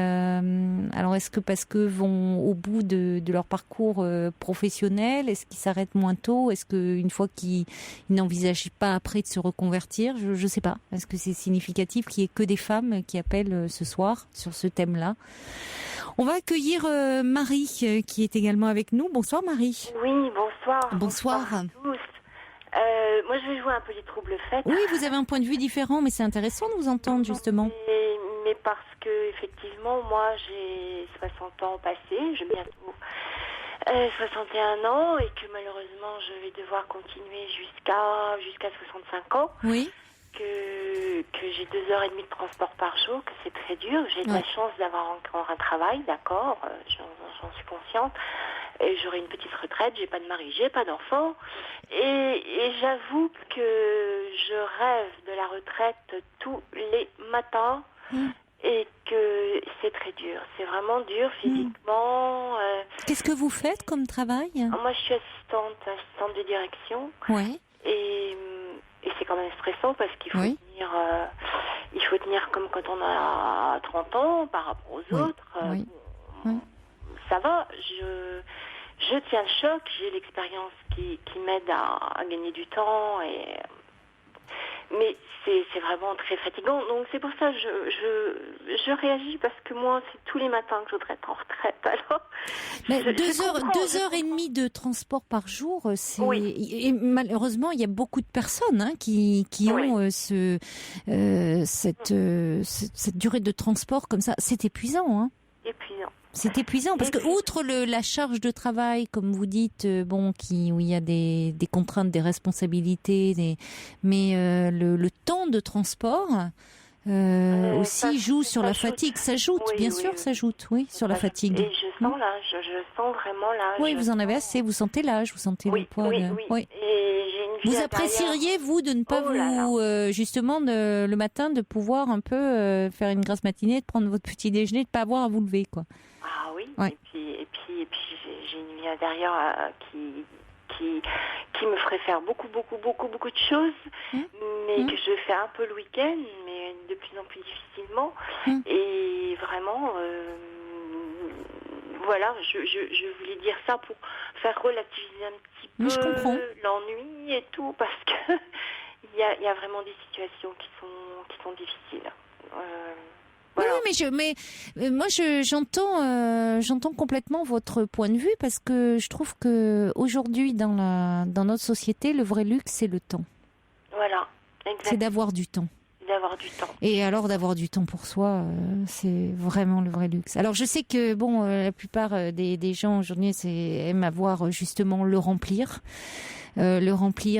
alors est-ce que parce que vont au bout de leur parcours professionnel, est-ce qu'ils s'arrêtent moins tôt? Est-ce qu'une fois qu'ils n'envisagent pas après de se reconvertir? Je ne sais pas. Est-ce que c'est significatif qu'il n'y ait que des femmes qui appellent ce soir sur ce thème-là? On va accueillir Marie qui est également avec nous. Bonsoir Marie. Oui, bonsoir. Bonsoir à tous. Moi, je vais jouer un peu les troubles faits. Oui, vous avez un point de vue différent, mais c'est intéressant de vous entendre, justement. Mais parce que, effectivement, moi, j'ai 60 ans passés, j'ai bientôt 61 ans, et que malheureusement, je vais devoir continuer jusqu'à 65 ans. Oui. Que j'ai 2h30 de transport par jour, que c'est très dur. J'ai de la chance d'avoir encore un travail, d'accord, j'en suis consciente. Et j'aurai une petite retraite, j'ai pas de mari, j'ai pas d'enfant. Et j'avoue que je rêve de la retraite tous les matins et que c'est très dur. C'est vraiment dur physiquement. Qu'est-ce que vous faites comme travail? Moi, je suis assistante de direction. Ouais. Et c'est quand même stressant parce qu'il faut tenir... il faut tenir comme quand on a 30 ans par rapport aux autres. Ça va, je tiens le choc, j'ai l'expérience qui m'aide à gagner du temps, mais c'est vraiment très fatigant. Donc c'est pour ça que je réagis parce que moi, c'est tous les matins que je voudrais être en retraite. Alors, mais 2h30 de transport par jour, c'est... Et malheureusement, il y a beaucoup de personnes qui ont cette durée de transport comme ça. C'est épuisant, hein. Épuisant. C'est épuisant parce que outre la charge de travail, comme vous dites, où il y a des contraintes, des responsabilités, mais le temps de transport aussi joue sur la fatigue. Ça joue, bien sûr, ça joue, sur la fatigue. Et je sens l'âge, je sens vraiment l'âge. Oui, vous en avez assez, vous sentez l'âge, vous sentez le poids. Oui. Et j'ai une vous apprécieriez, vous, de ne pas justement, le matin, de pouvoir un peu faire une grasse matinée, de prendre votre petit déjeuner, de ne pas avoir à vous lever, quoi. Ah oui, et puis j'ai une vie intérieure qui me ferait faire beaucoup de choses, mais que je fais un peu le week-end, mais de plus en plus difficilement. Et vraiment, voilà, je voulais dire ça pour faire relativiser un petit peu l'ennui et tout, parce que il y a vraiment des situations qui sont difficiles. Voilà. Oui, mais moi j'entends complètement votre point de vue parce que je trouve que aujourd'hui dans notre société, le vrai luxe c'est le temps. Voilà, exactement. C'est d'avoir du temps. Et alors d'avoir du temps pour soi, c'est vraiment le vrai luxe. Alors je sais que la plupart des gens aujourd'hui aiment avoir justement le remplir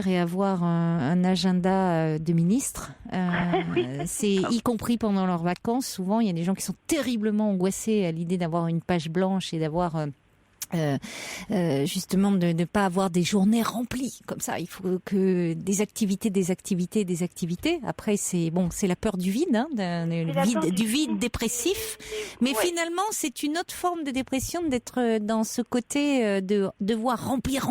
et avoir un agenda de ministre. C'est y compris pendant leurs vacances. Souvent, il y a des gens qui sont terriblement angoissés à l'idée d'avoir une page blanche et d'avoir justement de ne pas avoir des journées remplies comme ça. Il faut que des activités. Après, c'est la peur du vide, du vide dépressif. Mais finalement, c'est une autre forme de dépression d'être dans ce côté de devoir remplir.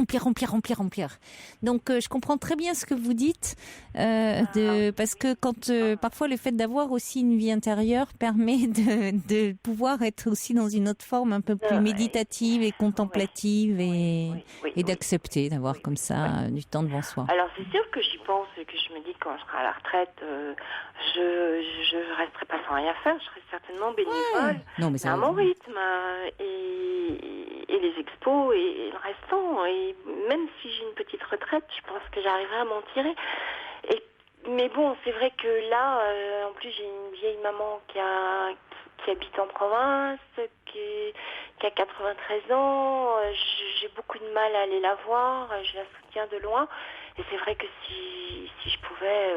Donc, je comprends très bien ce que vous dites, parce que quand parfois le fait d'avoir aussi une vie intérieure permet de pouvoir être aussi dans une autre forme un peu plus méditative et contemplative et d'accepter d'avoir comme ça du temps devant soi. Alors c'est sûr que j'y pense et que je me dis que quand je serai à la retraite, je resterai pas sans rien faire, je serai certainement bénévole à mon rythme. Et les expos et le restant. Et même si j'ai une petite retraite, je pense que j'arriverai à m'en tirer. Mais bon, c'est vrai que là, en plus, j'ai une vieille maman qui habite en province, qui a 93 ans. J'ai beaucoup de mal à aller la voir. Je la soutiens de loin. Et c'est vrai que si je pouvais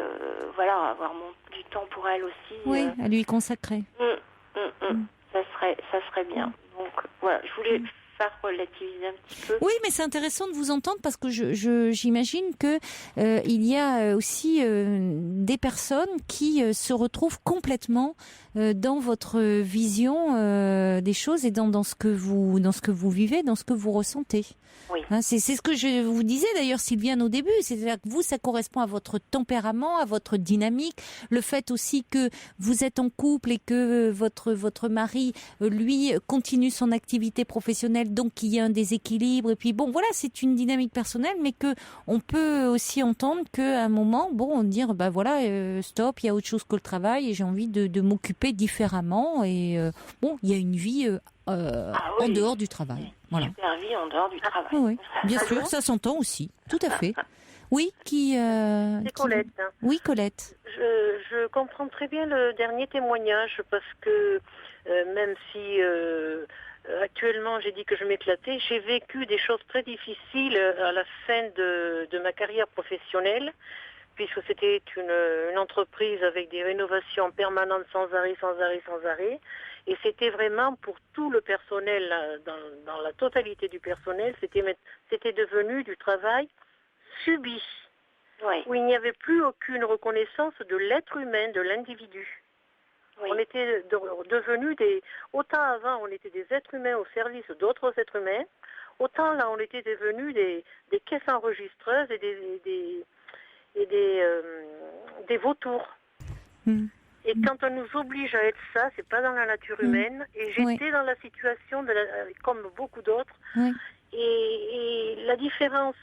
avoir du temps pour elle aussi. Oui, à lui consacrer. Ça serait bien. Donc voilà, je voulais faire relativiser un petit peu. Oui, mais c'est intéressant de vous entendre parce que j'imagine que il y a aussi des personnes qui se retrouvent complètement dans votre vision des choses et dans ce que vous vivez, dans ce que vous ressentez. Oui. Hein, c'est ce que je vous disais d'ailleurs, Sylviane, au début. C'est-à-dire que vous, ça correspond à votre tempérament, à votre dynamique. Le fait aussi que vous êtes en couple et que votre mari, lui, continue son activité professionnelle, donc qu'il y a un déséquilibre. Et puis bon, voilà, c'est une dynamique personnelle, mais que on peut aussi entendre qu'à un moment, bon, dire, bah voilà, stop, il y a autre chose que le travail et j'ai envie de m'occuper différemment. Et bon, il y a une vie en dehors du travail. Voilà. Super vie en dehors du travail. Oui, bien sûr, ça s'entend aussi, tout à fait. Oui, c'est Colette. Oui, Colette. Je comprends très bien le dernier témoignage parce que même si actuellement j'ai dit que je m'éclatais, j'ai vécu des choses très difficiles à la fin de ma carrière professionnelle, puisque c'était une entreprise avec des rénovations permanentes sans arrêt. Et c'était vraiment pour tout le personnel, dans la totalité du personnel, c'était devenu du travail subi, où il n'y avait plus aucune reconnaissance de l'être humain, de l'individu. Oui. On était devenus autant avant on était des êtres humains au service d'autres êtres humains, autant là on était devenus des caisses enregistreuses et des vautours. Et quand on nous oblige à être ça, c'est pas dans la nature humaine. Et j'étais dans la situation, comme beaucoup d'autres. Oui. Et la différence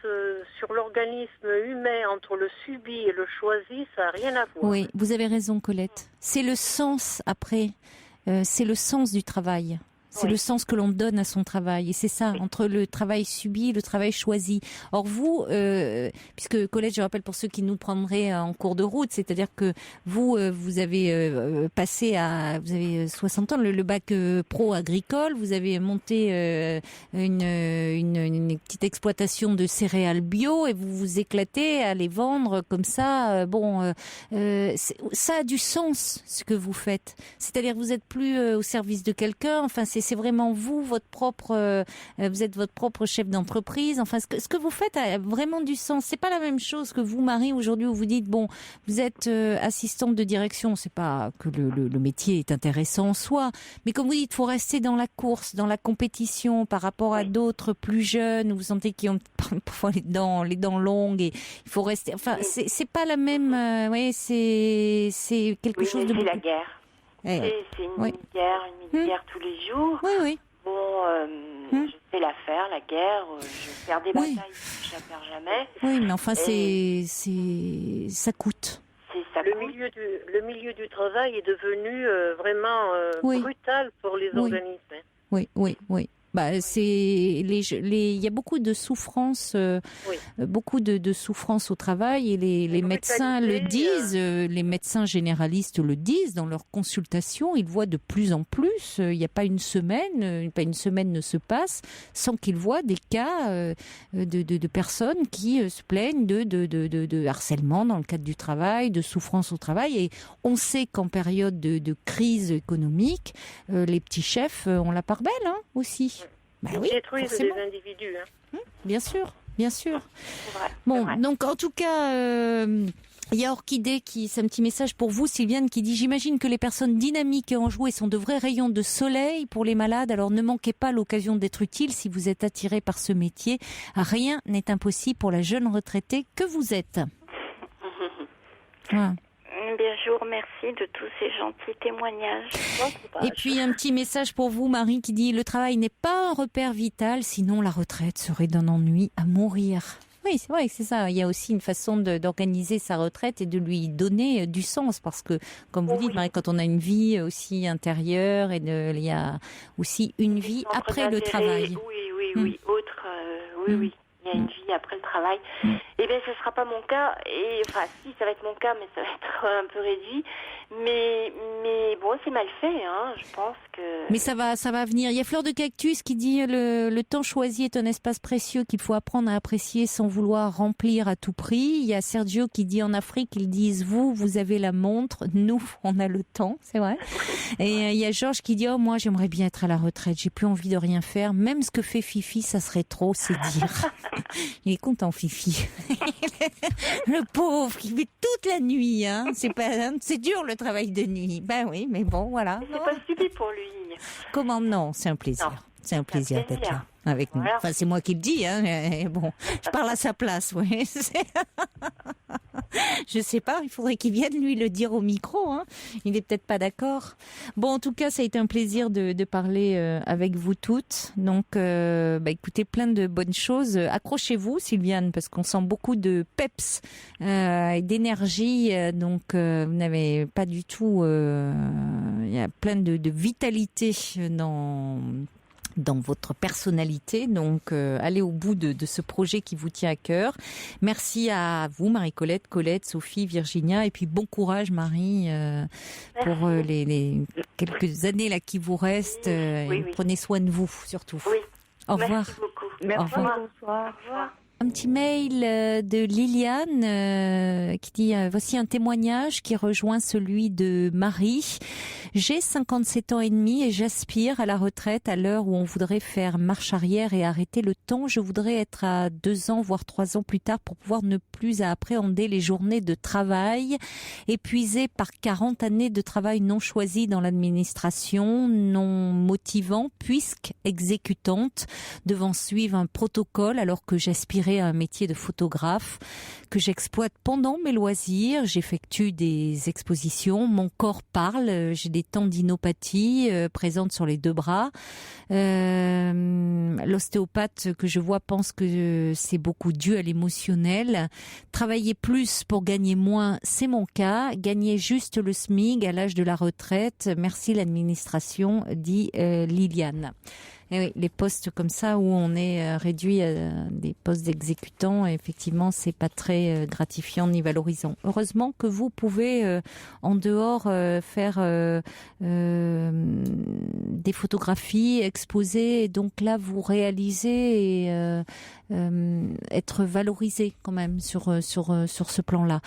sur l'organisme humain entre le subi et le choisi, ça n'a rien à voir. Oui, vous avez raison, Colette. C'est le sens, après, c'est le sens du travail. C'est le sens que l'on donne à son travail. Et c'est ça, entre le travail subi et le travail choisi. Or vous, puisque Colette, je rappelle pour ceux qui nous prendraient en cours de route, c'est-à-dire que vous avez vous avez 60 ans, le bac pro agricole, vous avez monté une petite exploitation de céréales bio et vous vous éclatez à les vendre comme ça. Ça a du sens, ce que vous faites. C'est-à-dire que vous n'êtes plus au service de quelqu'un. Enfin, c'est vraiment vous, vous êtes votre propre chef d'entreprise. Enfin, ce que vous faites a vraiment du sens. C'est pas la même chose que vous, Marie, aujourd'hui, où vous dites, bon, vous êtes assistante de direction. C'est pas que le métier est intéressant en soi, mais comme vous dites, il faut rester dans la course, dans la compétition par rapport à d'autres plus jeunes, où vous sentez qu'ils ont parfois les dents longues et il faut rester. Enfin, c'est pas la même. C'est quelque chose de. C'est la guerre. C'est une mini-guerre tous les jours. Oui. Bon, je sais la faire, la guerre. Je perds des batailles, je la perds jamais. Oui, mais enfin, ça coûte. Le milieu du travail est devenu vraiment brutal pour les organismes. Oui. Bah, il y a beaucoup de souffrance, beaucoup de souffrance au travail et les médecins le disent, les médecins généralistes le disent dans leurs consultations. Ils voient de plus en plus. Il n'y a pas une semaine ne se passe sans qu'ils voient des cas de personnes qui se plaignent de harcèlement dans le cadre du travail, de souffrance au travail. Et on sait qu'en période de crise économique, les petits chefs ont la part belle aussi. Bah oui, détruisent des individus. Bien sûr. C'est vrai. Bon, donc en tout cas, il y a Orchidée c'est un petit message pour vous, Sylviane, qui dit « J'imagine que les personnes dynamiques et enjouées sont de vrais rayons de soleil pour les malades, alors ne manquez pas l'occasion d'être utile si vous êtes attiré par ce métier. Rien n'est impossible pour la jeune retraitée que vous êtes. » Bien, je vous remercie de tous ces gentils témoignages. Et puis un petit message pour vous, Marie, qui dit « Le travail n'est pas un repère vital, sinon la retraite serait d'un ennui à mourir. » Oui, c'est vrai que c'est ça. Il y a aussi une façon d'organiser sa retraite et de lui donner du sens, parce que, comme vous dites, Marie, quand on a une vie aussi intérieure, il y a aussi une vie après le travail. Oui. oui, autre, oui. Il y a une vie après le travail. Eh bien, ce ne sera pas mon cas. Et enfin, si, ça va être mon cas, mais ça va être un peu réduit. Mais bon, c'est mal fait, hein. Je pense que. Mais ça va venir. Il y a Fleur de Cactus qui dit le temps choisi est un espace précieux qu'il faut apprendre à apprécier sans vouloir remplir à tout prix. Il y a Sergio qui dit en Afrique, ils disent vous avez la montre, nous, on a le temps, c'est vrai. Et il y a Georges qui dit moi, j'aimerais bien être à la retraite, j'ai plus envie de rien faire. Même ce que fait Fifi, ça serait trop, c'est dire. Il est content, Fifi. Le pauvre qui fait toute la nuit, hein. C'est dur le travail de nuit. Ben oui, mais bon, voilà. C'est pas stupide pour lui. Comment non, c'est un plaisir. Non. C'est un plaisir d'être là avec nous. Enfin, c'est moi qui le dis, hein. Mais bon, je parle à sa place, oui. Je sais pas, il faudrait qu'il vienne lui le dire au micro, hein. Il est peut-être pas d'accord. Bon, en tout cas, ça a été un plaisir de parler avec vous toutes. Donc, écoutez, plein de bonnes choses. Accrochez-vous, Sylviane, parce qu'on sent beaucoup de peps et d'énergie. Donc, vous n'avez pas du tout... il y a plein de vitalité dans votre personnalité. Donc, allez au bout de ce projet qui vous tient à cœur. Merci à vous, Marie-Colette, Colette, Sophie, Virginia. Et puis, bon courage, Marie, pour les quelques années là qui vous restent. Oui. Prenez soin de vous, surtout. Oui. Au revoir. Merci beaucoup. Merci, bonsoir. Au revoir. Un petit mail de Liliane qui dit « Voici un témoignage qui rejoint celui de Marie. J'ai 57 ans et demi et j'aspire à la retraite à l'heure où on voudrait faire marche arrière et arrêter le temps. Je voudrais être à 2 ans, voire 3 ans plus tard pour pouvoir ne plus appréhender les journées de travail, épuisées par 40 années de travail non choisi dans l'administration, non motivant, puisque exécutante, devant suivre un protocole alors que j'aspirais à un métier de photographe que j'exploite pendant mes loisirs. J'effectue des expositions, mon corps parle, j'ai des tendinopathies présentes sur les 2 bras. L'ostéopathe que je vois pense que c'est beaucoup dû à l'émotionnel. Travailler plus pour gagner moins, c'est mon cas. Gagner juste le SMIC à l'âge de la retraite. Merci l'administration, dit Liliane. Et oui, les postes comme ça où on est réduit à des postes d'exécutants, effectivement, c'est pas très gratifiant ni valorisant. Heureusement que vous pouvez en dehors faire des photographies, exposer, et donc là vous réalisez et être valorisé quand même sur ce plan-là.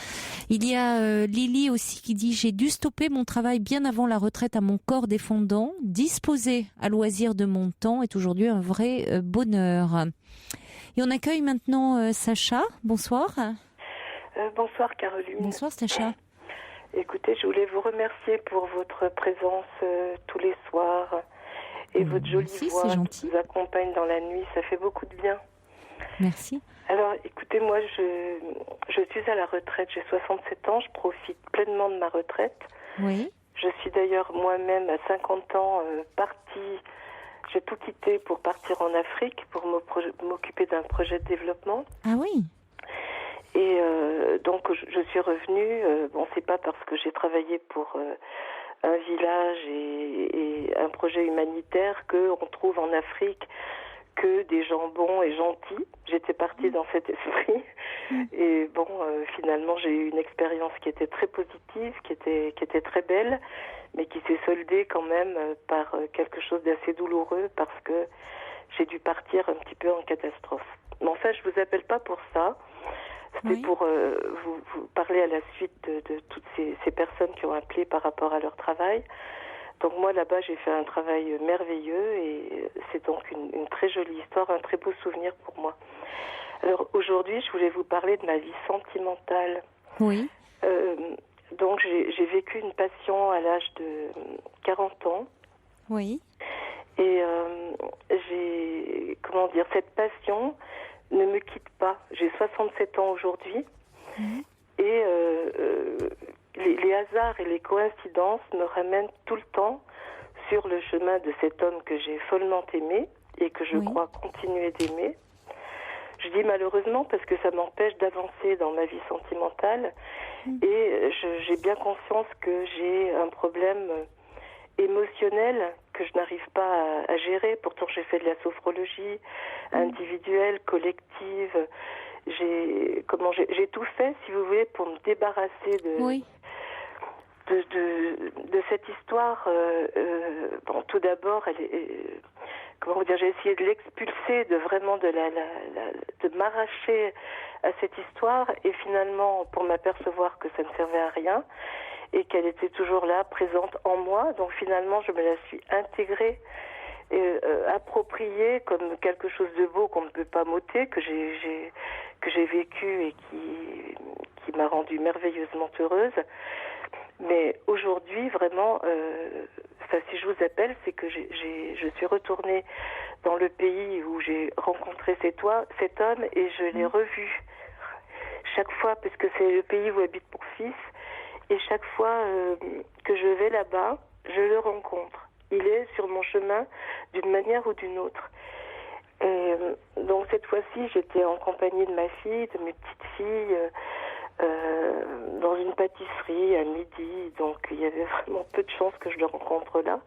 Il y a Lily aussi qui dit « J'ai dû stopper mon travail bien avant la retraite à mon corps défendant. Disposer à loisir de mon temps est aujourd'hui un vrai bonheur. » Et on accueille maintenant Sacha. Bonsoir. Bonsoir Caroline. Bonsoir Sacha. Écoutez, je voulais vous remercier pour votre présence tous les soirs et votre jolie voix qui vous accompagne dans la nuit. Ça fait beaucoup de bien. Merci. Alors, écoutez, moi, je suis à la retraite. J'ai 67 ans. Je profite pleinement de ma retraite. Oui. Je suis d'ailleurs moi-même à 50 ans partie. J'ai tout quitté pour partir en Afrique pour m'occuper d'un projet de développement. Ah oui. Et donc je suis revenue. Bon, c'est pas parce que j'ai travaillé pour un village et un projet humanitaire que on trouve en Afrique que des gens bons et gentils. J'étais partie dans cet esprit. Et bon, finalement, j'ai eu une expérience qui était très positive, qui était très belle, mais qui s'est soldée quand même par quelque chose d'assez douloureux parce que j'ai dû partir un petit peu en catastrophe. Mais enfin, je vous appelle pas pour ça. C'était pour vous parler à la suite de toutes ces personnes qui ont appelé par rapport à leur travail. Donc moi, là-bas, j'ai fait un travail merveilleux et c'est donc une très jolie histoire, un très beau souvenir pour moi. Alors aujourd'hui, je voulais vous parler de ma vie sentimentale. Oui. Donc j'ai vécu une passion à l'âge de 40 ans. Oui. Et cette passion ne me quitte pas. J'ai 67 ans aujourd'hui. Et les hasards et les coïncidences me ramènent tout le temps sur le chemin de cet homme que j'ai follement aimé et que je crois continuer d'aimer. Je dis malheureusement parce que ça m'empêche d'avancer dans ma vie sentimentale et j'ai bien conscience que j'ai un problème émotionnel que je n'arrive pas à gérer. Pourtant, j'ai fait de la sophrologie individuelle, collective. J'ai tout fait, si vous voulez, pour me débarrasser de cette histoire. Bon, tout d'abord, j'ai essayé de l'expulser, de m'arracher à cette histoire, et finalement, pour m'apercevoir que ça ne servait à rien et qu'elle était toujours là, présente en moi. Donc finalement, je me la suis intégrée et appropriée comme quelque chose de beau qu'on ne peut pas m'ôter, que j'ai vécu et qui m'a rendue merveilleusement heureuse. Mais aujourd'hui, vraiment, si je vous appelle, c'est que je suis retournée dans le pays où j'ai rencontré cet homme, et je l'ai revu chaque fois, parce que c'est le pays où habite mon fils, et chaque fois que je vais là-bas, je le rencontre. Il est sur mon chemin d'une manière ou d'une autre. Et donc cette fois-ci, j'étais en compagnie de ma fille, de mes petites filles, dans une pâtisserie à midi, donc il y avait vraiment peu de chances que je le rencontre là.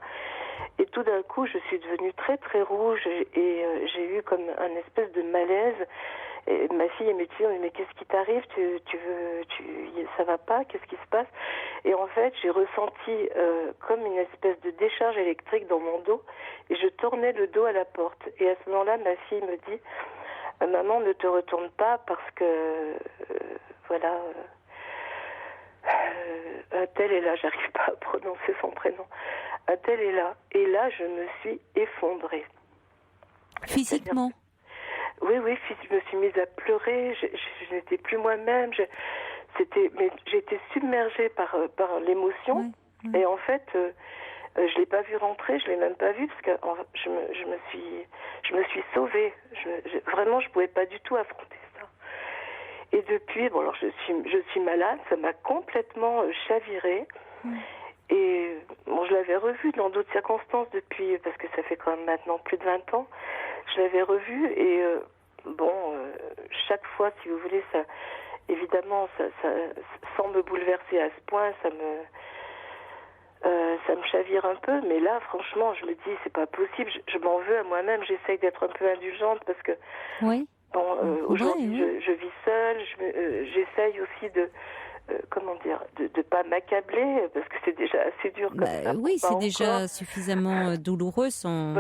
Et tout d'un coup, je suis devenue très très rouge, et j'ai eu comme un espèce de malaise. Et ma fille me dit, mais qu'est-ce qui t'arrive, ça va pas, qu'est-ce qui se passe? Et en fait, j'ai ressenti comme une espèce de décharge électrique dans mon dos, et je tournais le dos à la porte. Et à ce moment-là, ma fille me dit, maman, ne te retourne pas, parce que un tel est là, j'arrive pas à prononcer son prénom, un tel est là. Et là, je me suis effondrée. Physiquement? Oui, je me suis mise à pleurer, je n'étais plus moi-même, j'étais submergée par l'émotion, et en fait, je l'ai pas vu rentrer, je l'ai même pas vu, parce que je me suis sauvée. Vraiment, je pouvais pas du tout affronter ça. Et depuis, alors je suis malade, ça m'a complètement chavirée. Et bon, je l'avais revu dans d'autres circonstances depuis, parce que ça fait quand même maintenant plus de 20 ans. Je l'avais revu, et chaque fois, si vous voulez, ça, évidemment, ça, sans me bouleverser à ce point, ça me chavire un peu. Mais là, franchement, je me dis, c'est pas possible. Je m'en veux à moi-même. J'essaye d'être un peu indulgente, parce que aujourd'hui, je vis seule. J'essaye aussi de pas m'accabler, parce que c'est déjà assez dur. Oui, c'est déjà suffisamment douloureux sans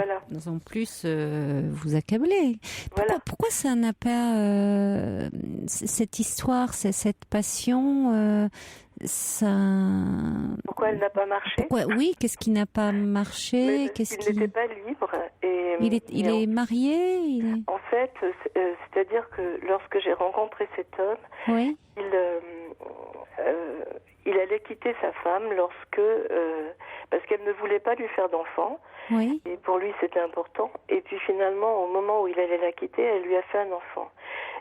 plus vous accabler. Pourquoi ça n'a pas cette histoire, cette passion Pourquoi elle n'a pas marché? Oui, qu'est-ce qui n'a pas marché? Il n'était pas libre. Et il est marié? En fait, c'est-à-dire que lorsque j'ai rencontré cet homme, il allait quitter sa femme parce qu'elle ne voulait pas lui faire d'enfant. Oui. Et pour lui, c'était important. Et puis finalement, au moment où il allait la quitter, elle lui a fait un enfant.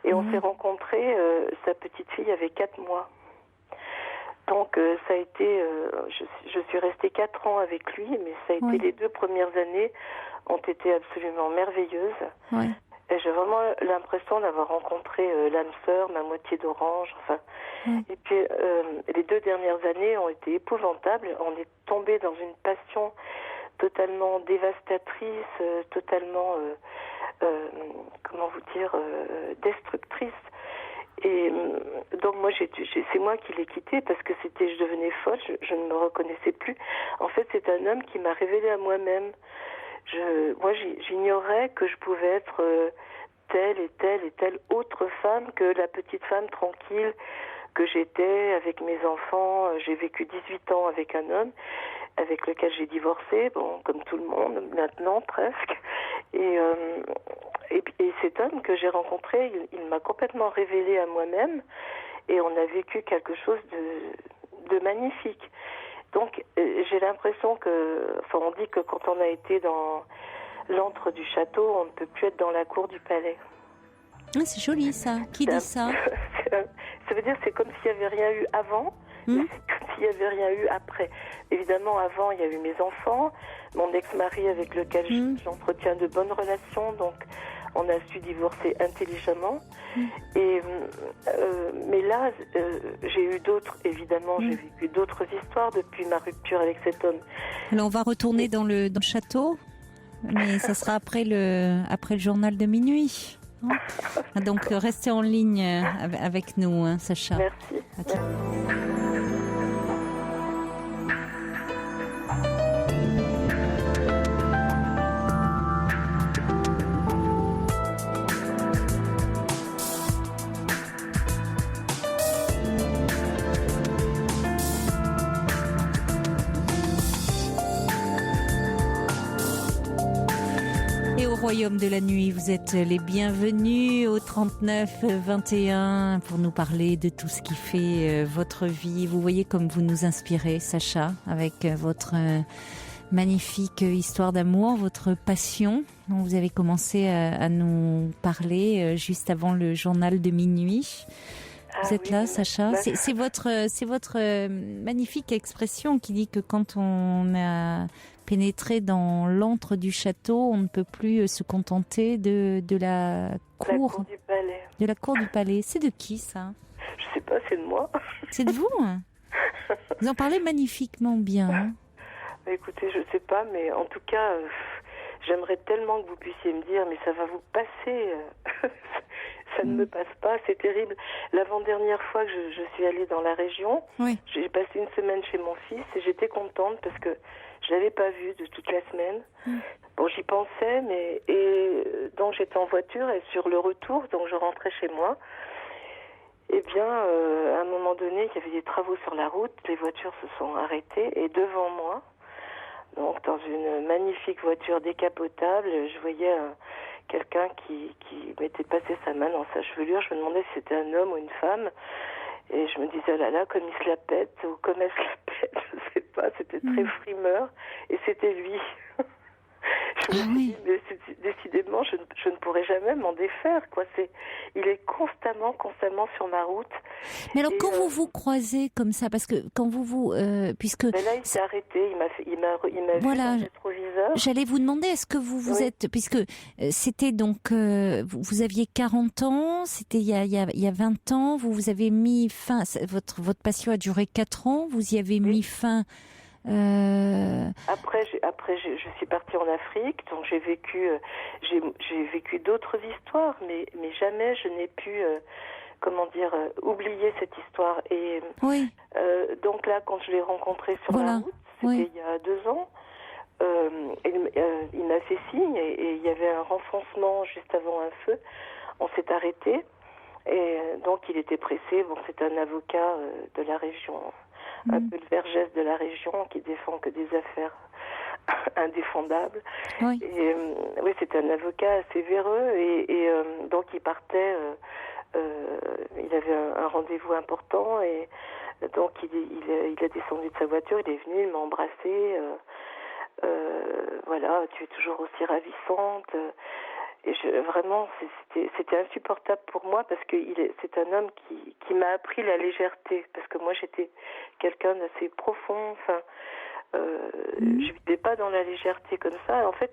Et on s'est rencontrés, sa petite fille avait 4 mois. Donc ça a été, je suis restée 4 ans avec lui, mais ça a été les 2 premières années ont été absolument merveilleuses. Oui. Et j'ai vraiment l'impression d'avoir rencontré l'âme sœur, ma moitié d'orange, Et puis, les 2 dernières années ont été épouvantables. On est tombé dans une passion totalement dévastatrice, totalement, destructrice. Et donc moi, c'est moi qui l'ai quitté, parce que je devenais folle, je ne me reconnaissais plus. En fait, c'est un homme qui m'a révélé à moi-même. Moi, j'ignorais que je pouvais être telle et telle autre femme que la petite femme tranquille que j'étais avec mes enfants. J'ai vécu 18 ans avec un homme avec lequel j'ai divorcé, comme tout le monde, maintenant presque. Et cet homme que j'ai rencontré, il m'a complètement révélé à moi-même, et on a vécu quelque chose de magnifique. Donc, j'ai l'impression on dit que quand on a été dans l'antre du château, on ne peut plus être dans la cour du palais. Ah, c'est joli ça. Qui dit ça? Ça veut dire que c'est comme s'il n'y avait rien eu avant, c'est comme s'il n'y avait rien eu après. Évidemment, avant, il y a eu mes enfants, mon ex-mari avec lequel j'entretiens de bonnes relations. Donc, On a su divorcer intelligemment. Et, mais là, j'ai eu d'autres, évidemment, j'ai vécu d'autres histoires depuis ma rupture avec cet homme. Alors, on va retourner dans le château, mais ça sera après le journal de minuit. Donc, restez en ligne avec nous, hein, Sacha. Merci. Okay. Royaume de la nuit, vous êtes les bienvenus au 39 21 pour nous parler de tout ce qui fait votre vie. Vous voyez comme vous nous inspirez, Sacha, avec votre magnifique histoire d'amour, votre passion dont vous avez commencé à nous parler juste avant le journal de minuit. Vous êtes là, Sacha. C'est votre magnifique expression qui dit que quand on a pénétré dans l'antre du château, on ne peut plus se contenter de la cour du palais. De la cour du palais. C'est de qui, ça? Je sais pas, c'est de moi. C'est de vous, hein? Vous en parlez magnifiquement bien. Hein? Écoutez, je sais pas, mais en tout cas, j'aimerais tellement que vous puissiez me dire, mais ça va vous passer. Ça ne me passe pas, c'est terrible. L'avant-dernière fois que je suis allée dans la région, j'ai passé une semaine chez mon fils et j'étais contente parce que je l'avais pas vu de toute la semaine. Bon, j'y pensais, donc j'étais en voiture et sur le retour, donc je rentrais chez moi. Eh bien, à un moment donné, il y avait des travaux sur la route, les voitures se sont arrêtées et devant moi, donc dans une magnifique voiture décapotable, je voyais quelqu'un qui m'était passé sa main dans sa chevelure. Je me demandais si c'était un homme ou une femme. Et je me disais, oh là là, comme il se la pète, ou comme elle se la pète, je sais pas, c'était très frimeur. Et c'était lui. Je me suis dit, mais décidément, je ne pourrai jamais m'en défaire, quoi. Il est constamment sur ma route. Mais alors, quand vous vous croisez comme ça, parce que quand puisque... Mais là, il s'est arrêté, il m'a vu dans le rétroviseur. J'allais vous demander, est-ce que vous êtes... Puisque c'était donc... vous aviez 40 ans, c'était il y a 20 ans, vous avez mis fin... Votre passion a duré 4 ans, vous y avez mis fin... Après, je suis partie en Afrique, donc j'ai vécu d'autres histoires, mais jamais je n'ai pu, oublier cette histoire. Et donc là, quand je l'ai rencontré sur la route, c'était il y a 2 ans, il m'a fait signe et il y avait un renfoncement juste avant un feu. On s'est arrêté et donc il était pressé. Bon, c'est un avocat de la région. Un peu le Vergès de la région qui défend que des affaires indéfendables. Et c'est un avocat assez véreux et donc il partait, il avait un rendez-vous important et donc il a descendu de sa voiture, il est venu, il m'a embrassé. Voilà, tu es toujours aussi ravissante. Et vraiment, c'était insupportable pour moi parce que c'est un homme qui m'a appris la légèreté. Parce que moi, j'étais quelqu'un d'assez profond. Enfin, je vivais pas dans la légèreté comme ça. En fait,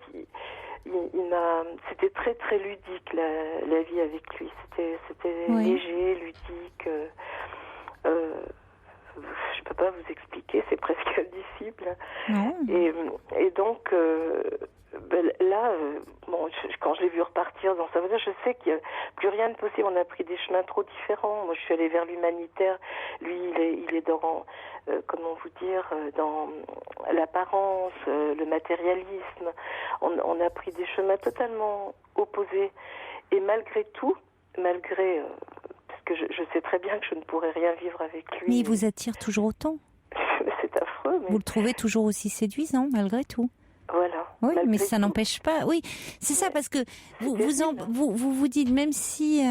c'était très très ludique la vie avec lui. C'était léger, ludique. Je peux pas vous expliquer, c'est presque indicible. Et donc. Là, quand je l'ai vu repartir dans sa voiture, je sais qu'il n'y a plus rien de possible. On a pris des chemins trop différents. Moi, je suis allée vers l'humanitaire. Lui, il est dans, dans l'apparence, le matérialisme. On a pris des chemins totalement opposés. Et malgré tout, parce que je sais très bien que je ne pourrais rien vivre avec lui. Mais il vous attire toujours autant. C'est affreux. Mais... Vous le trouvez toujours aussi séduisant, malgré tout. Voilà. Oui, mais ça n'empêche pas. Oui, c'est ça parce que vous dites même si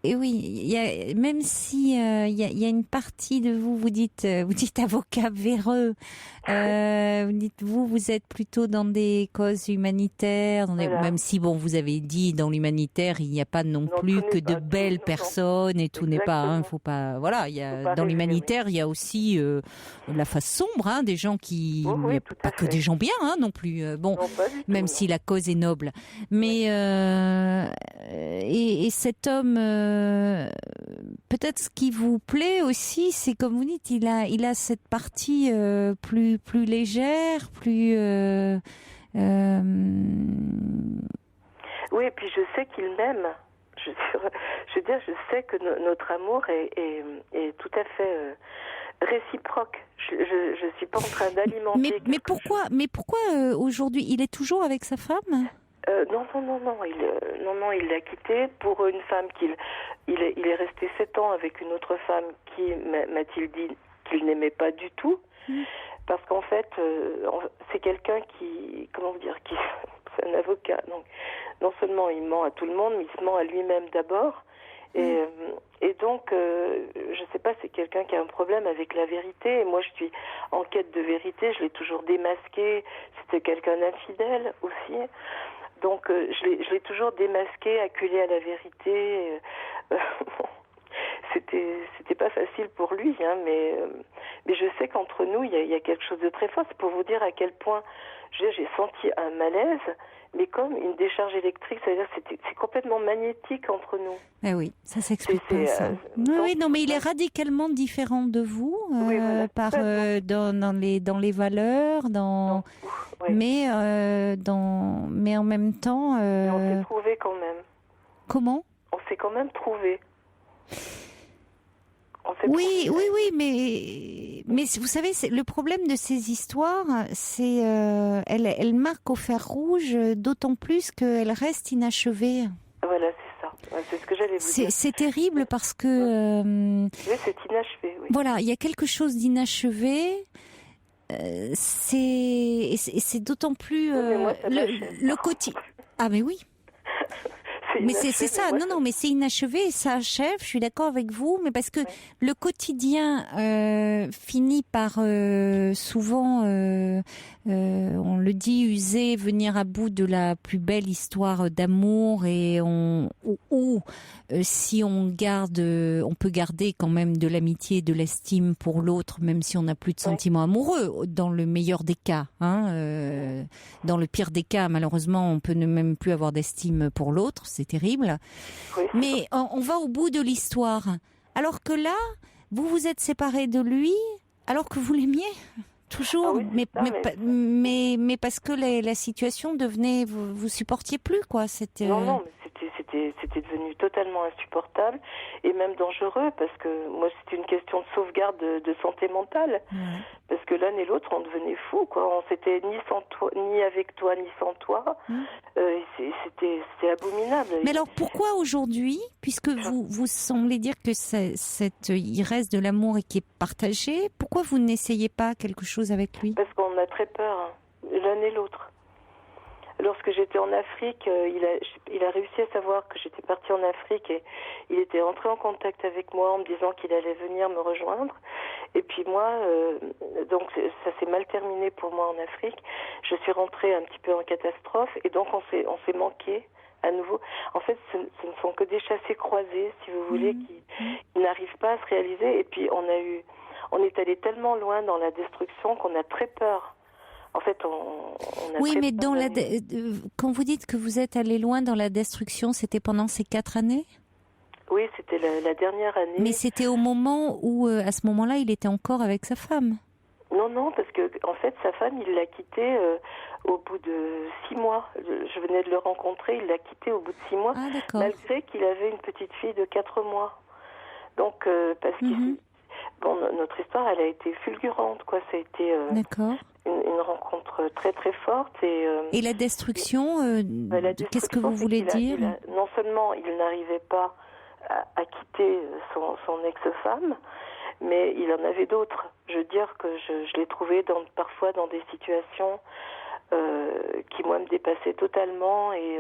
Et oui, même si il y a une partie de vous dites avocat véreux, vous dites vous êtes plutôt dans des causes humanitaires, même si vous avez dit dans l'humanitaire il n'y a pas non plus que de belles personnes et tout n'est pas, faut pas, voilà, dans l'humanitaire il y a aussi la face sombre, des gens qui, il n'y a pas que des gens bien non plus, même si la cause est noble, mais et cet homme, peut-être ce qui vous plaît aussi, c'est comme vous dites, il a cette partie plus légère, plus. Oui, et puis je sais qu'il m'aime. Je veux dire, je sais que notre amour est tout à fait réciproque. Je suis pas en train d'alimenter. Mais pourquoi aujourd'hui, il est toujours avec sa femme? Non, il l'a quitté pour une femme il est resté 7 ans avec une autre femme qui, m'a-t-il dit, qu'il n'aimait pas du tout, parce qu'en fait, c'est quelqu'un qui, c'est un avocat, donc non seulement il ment à tout le monde, mais il se ment à lui-même d'abord, et donc, je sais pas, c'est quelqu'un qui a un problème avec la vérité, et moi je suis en quête de vérité, je l'ai toujours démasqué, c'était quelqu'un d'infidèle aussi. Donc, je l'ai toujours démasqué, acculé à la vérité. C'était pas facile pour lui, mais je sais qu'entre nous, il y a quelque chose de très fort. C'est pour vous dire à quel point j'ai senti un malaise, mais comme une décharge électrique, c'est-à-dire c'est complètement magnétique entre nous. Eh oui, ça s'explique pas, ça. Oui, non, mais il est radicalement différent de vous, dans les valeurs, mais en même temps. Mais on s'est trouvé quand même. Comment? On s'est quand même trouvé. Oui, mais vous savez, le problème de ces histoires, c'est elles marquent au fer rouge, d'autant plus qu'elles restent inachevées. Voilà, c'est ça. C'est ce que j'allais vous dire. C'est terrible parce que. Oui, c'est inachevé. Oui. Voilà, il y a quelque chose d'inachevé. C'est d'autant plus le quotidien. Ah mais oui. Mais c'est ça, non, mais c'est inachevé et ça achève, je suis d'accord avec vous, mais parce que le quotidien finit par souvent, on le dit, user, venir à bout de la plus belle histoire d'amour et si on peut garder quand même de l'amitié et de l'estime pour l'autre, même si on n'a plus de sentiments amoureux, dans le meilleur des cas. Dans le pire des cas, malheureusement, on peut ne même plus avoir d'estime pour l'autre, c'est terrible. Oui. Mais on va au bout de l'histoire. Alors que là, vous vous êtes séparés de lui, alors que vous l'aimiez toujours, mais parce que la situation devenait, vous supportiez plus, quoi. Non, mais c'était devenu totalement insupportable et même dangereux, parce que moi c'était une question de sauvegarde de santé mentale, parce que l'un et l'autre on devenait fous, quoi. On s'était ni avec toi ni sans toi. C'était abominable. Mais alors pourquoi aujourd'hui, puisque vous semblez dire que il reste de l'amour et qui est partagé, pourquoi vous n'essayez pas quelque chose avec lui? Parce qu'on a très peur, l'un et l'autre. Lorsque j'étais en Afrique, il a réussi à savoir que j'étais partie en Afrique et il était rentré en contact avec moi en me disant qu'il allait venir me rejoindre. Et puis moi, donc ça s'est mal terminé pour moi en Afrique. Je suis rentrée un petit peu en catastrophe et donc on s'est manqué à nouveau. En fait, ce ne sont que des chassés croisés, si vous voulez, qui n'arrivent pas à se réaliser. Et puis on est allé tellement loin dans la destruction qu'on a très peur. En fait, on a oui, mais quand vous dites que vous êtes allé loin dans la destruction, c'était pendant ces 4 années? Oui, c'était la dernière année. Mais c'était au moment où, à ce moment-là, il était encore avec sa femme? Non, parce que en fait, sa femme, il l'a quitté au bout de 6 mois. Je venais de le rencontrer, il l'a quitté au bout de 6 mois, malgré qu'il avait une petite fille de 4 mois. Donc, parce que notre histoire, elle a été fulgurante, quoi. Ça a été une rencontre très très forte et la destruction, qu'est-ce que vous voulez dire? Non seulement il n'arrivait pas à quitter son ex-femme, mais il en avait d'autres. Je veux dire que je l'ai trouvé parfois dans des situations qui moi me dépassaient totalement et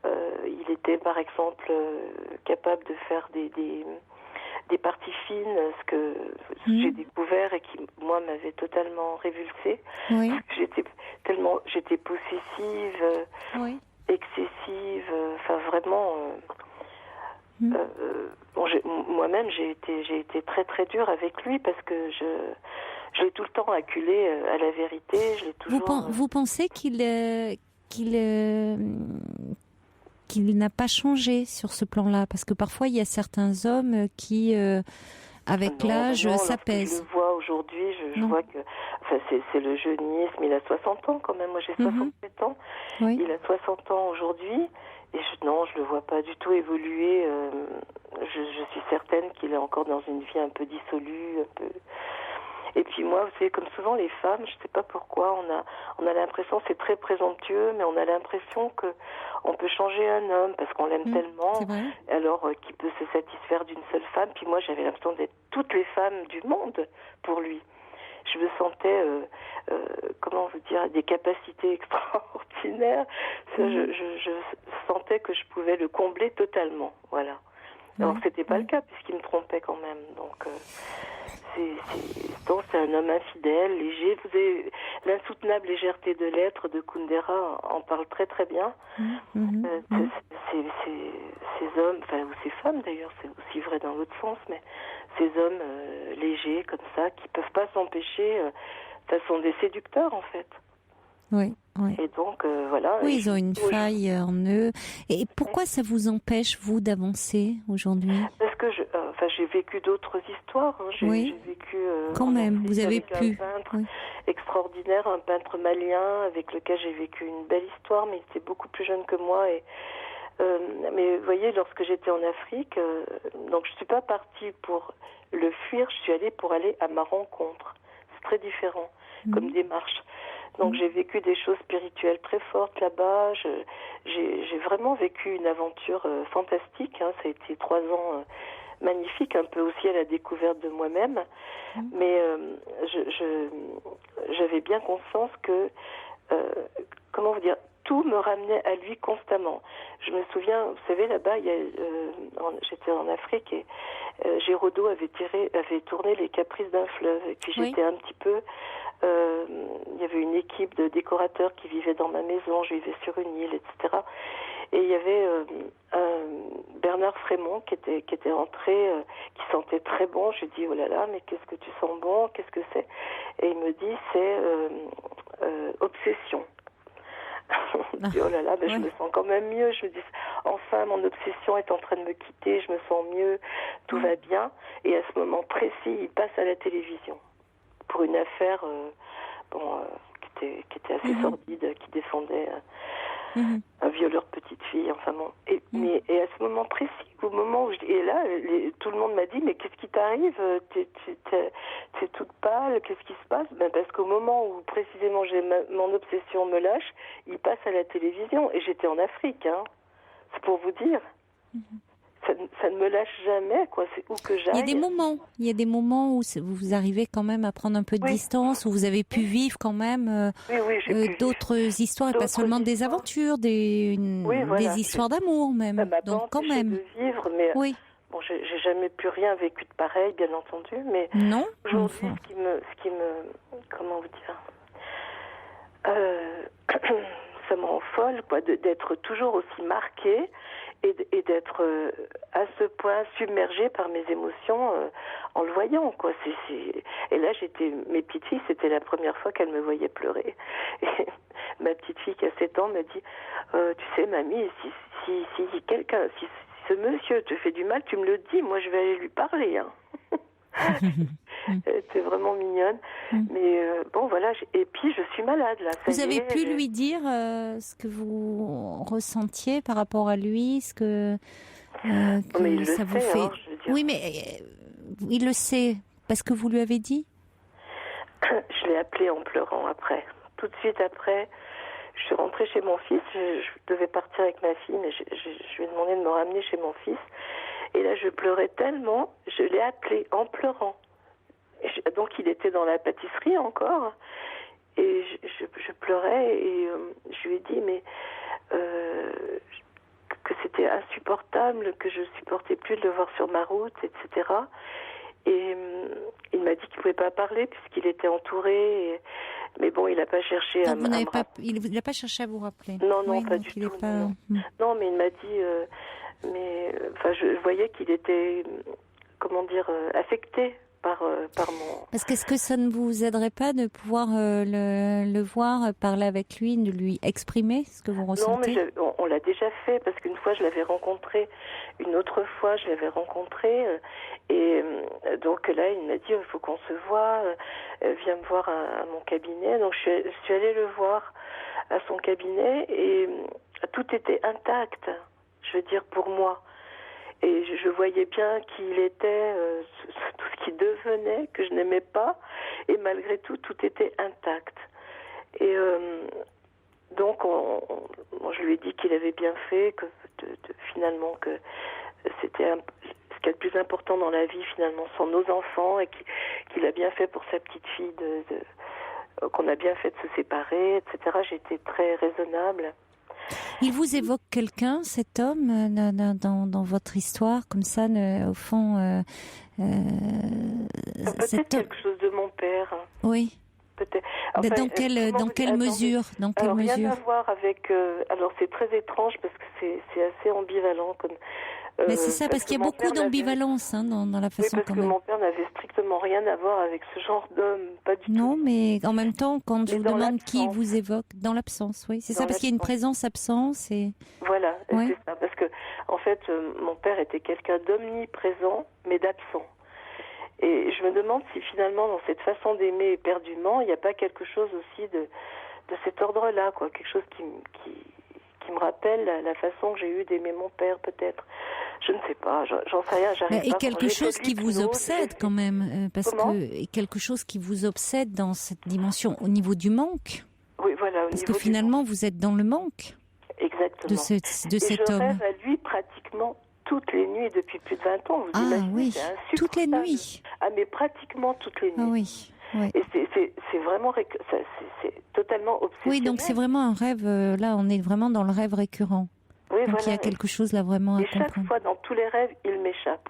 il était par exemple capable de faire des parties fines, ce que j'ai découvert et qui, moi, m'avait totalement révulsée. Oui. J'étais possessive, excessive, enfin vraiment... moi-même, j'ai été très très dure avec lui parce que je l'ai tout le temps acculé à la vérité. Je l'ai toujours... Vous pensez qu'il n'a pas changé sur ce plan-là? Parce que parfois, il y a certains hommes qui, avec l'âge, s'apaisent. Je le vois aujourd'hui, je vois que c'est le jeunisme. Il a 60 ans quand même. Moi, j'ai 67 ans. Oui. Il a 60 ans aujourd'hui. Et je le vois pas du tout évoluer. Je suis certaine qu'il est encore dans une vie un peu dissolue, un peu... Et puis moi, vous savez, comme souvent les femmes, je sais pas pourquoi, on a l'impression, c'est très présomptueux, mais on a l'impression que on peut changer un homme parce qu'on l'aime tellement, alors qu'il peut se satisfaire d'une seule femme. Puis moi, j'avais l'impression d'être toutes les femmes du monde pour lui. Je me sentais, comment vous dire, des capacités extraordinaires. Je sentais que je pouvais le combler totalement, voilà. Alors c'était pas le cas puisqu'il me trompait quand même. Donc c'est un homme infidèle, léger. Vous avez l'insoutenable légèreté de l'être de Kundera en parle très très bien. Ces hommes, enfin ou ces femmes d'ailleurs, c'est aussi vrai dans l'autre sens, mais ces hommes légers comme ça qui peuvent pas s'empêcher, ça sont des séducteurs en fait. Oui. Et donc, voilà. Oui, ils ont une faille en eux. Et pourquoi ça vous empêche, vous, d'avancer aujourd'hui? Parce que j'ai vécu d'autres histoires. Hein. J'ai vécu... Quand même, vous avez pu. Un peintre extraordinaire, un peintre malien avec lequel j'ai vécu une belle histoire, mais il était beaucoup plus jeune que moi. Mais vous voyez, lorsque j'étais en Afrique, donc je ne suis pas partie pour le fuir, je suis allée pour aller à ma rencontre. C'est très différent comme démarche. Donc j'ai vécu des choses spirituelles très fortes là-bas. J'ai vraiment vécu une aventure fantastique. Hein. Ça a été 3 ans magnifiques, un peu aussi à la découverte de moi-même. Mais j'avais bien conscience que, comment vous dire, tout me ramenait à lui constamment. Je me souviens, vous savez, là-bas, j'étais en Afrique et Géraudot avait tourné Les Caprices d'un fleuve. Et puis j'étais un petit peu... il y avait une équipe de décorateurs qui vivaient dans ma maison, je vivais sur une île, etc. Et il y avait Bernard Frémont qui était entré, qui sentait très bon. Je lui dis, oh là là, mais qu'est-ce que tu sens bon, qu'est-ce que c'est? Et il me dit, c'est obsession. Je me dis, oh là là, je me sens quand même mieux. Je me dis, enfin, mon obsession est en train de me quitter, je me sens mieux, tout va bien. Et à ce moment précis, il passe à la télévision pour une affaire qui était assez sordide, qui défendait un violeur de petite fille, enfin bon. Et à ce moment précis, au moment où tout le monde m'a dit, mais qu'est-ce qui t'arrive? T'es toute pâle, qu'est-ce qui se passe? Parce qu'au moment où précisément mon obsession me lâche, il passe à la télévision. Et j'étais en Afrique, hein. C'est pour vous dire. Ça ne me lâche jamais, quoi. C'est où que j'aille. Il y a des moments où vous arrivez quand même à prendre un peu de distance, où vous avez pu vivre quand même d'autres histoires, et pas seulement des aventures, des histoires d'amour même. Donc quand même. De vivre, mais bon, j'ai jamais plus rien vécu de pareil, bien entendu, mais non. Aujourd'hui, ce qui me, comment vous dire, ça me rend folle, quoi, d'être toujours aussi marquée. Et d'être à ce point submergée par mes émotions en le voyant, quoi. Et là, mes petites filles, c'était la première fois qu'elles me voyaient pleurer. Et ma petite fille qui a 7 ans me dit, tu sais, mamie, si ce monsieur te fait du mal, tu me le dis, moi je vais aller lui parler, hein. C'est vraiment mignonne, mais bon voilà. Et puis je suis malade là. Vous avez pu lui dire ce que vous ressentiez par rapport à lui, ce que ça vous fait. Alors, oui, mais il le sait parce que vous lui avez dit. Je l'ai appelé en pleurant après. Tout de suite après, je suis rentrée chez mon fils. Je devais partir avec ma fille, mais je lui ai demandé de me ramener chez mon fils. Et là, je pleurais tellement, je l'ai appelé en pleurant. Donc, il était dans la pâtisserie encore. Et je pleurais et je lui ai dit, mais que c'était insupportable, que je supportais plus de le voir sur ma route, etc. Et il m'a dit qu'il ne pouvait pas parler puisqu'il était entouré. Mais bon, il n'a pas cherché il n'a pas cherché à vous rappeler. Non, pas du tout. Non, mais il m'a dit... je voyais qu'il était, affecté par mon... Parce qu'est-ce que ça ne vous aiderait pas de pouvoir le voir, parler avec lui, de lui exprimer ce que vous ressentez? Non, mais on l'a déjà fait, parce qu'une fois je l'avais rencontré, une autre fois je l'avais rencontré, et donc là il m'a dit il faut qu'on se voit, viens me voir à mon cabinet. Donc je suis allée le voir à son cabinet, et tout était intact, je veux dire, pour moi. Et je voyais bien qui il était, tout ce qu'il devenait, que je n'aimais pas. Et malgré tout, tout était intact. Et donc, je lui ai dit qu'il avait bien fait, que finalement, que c'était ce qu'il y a de plus important dans la vie, finalement, sont nos enfants, et qu'il a bien fait pour sa petite fille, qu'on a bien fait de se séparer, etc. J'étais très raisonnable. Il vous évoque quelqu'un, cet homme, dans votre histoire, comme ça, au fond... peut-être quelque chose de mon père. Oui. Peut-être. Enfin, dans quelle mesure? Rien à voir avec... alors, c'est très étrange, parce que c'est assez ambivalent comme... Mais c'est ça, parce qu'il y a beaucoup d'ambivalence dans la façon parce que mon père n'avait strictement rien à voir avec ce genre d'homme, pas du tout. Non, mais en même temps, quand je vous demande qui vous évoque, dans l'absence, oui, c'est ça, parce qu'il y a une présence-absence. Voilà, c'est ça, parce que, en fait, mon père était quelqu'un d'omniprésent, mais d'absent. Et je me demande si finalement, dans cette façon d'aimer éperdument, il n'y a pas quelque chose aussi de cet ordre-là, quoi, quelque chose qui me rappelle la façon que j'ai eu d'aimer mon père, peut-être. Je ne sais pas, j'en sais rien, j'arrive pas. Et quelque chose qui vous obsède quand même, parce que quelque chose qui vous obsède dans cette dimension, au niveau du manque. Oui, voilà. Parce que finalement, vous êtes dans le manque. Exactement. De cet homme. Je rêve à lui pratiquement toutes les nuits depuis plus de 20 ans. Vous imaginez, oui, c'est toutes les nuits. Ah, mais pratiquement toutes les nuits. Ah oui. Oui. Et c'est vraiment c'est totalement obsessionnel. Oui, donc c'est vraiment un rêve. Là, on est vraiment dans le rêve récurrent. Oui, donc il y a quelque chose là vraiment à comprendre. Et chaque fois, dans tous les rêves, il m'échappe.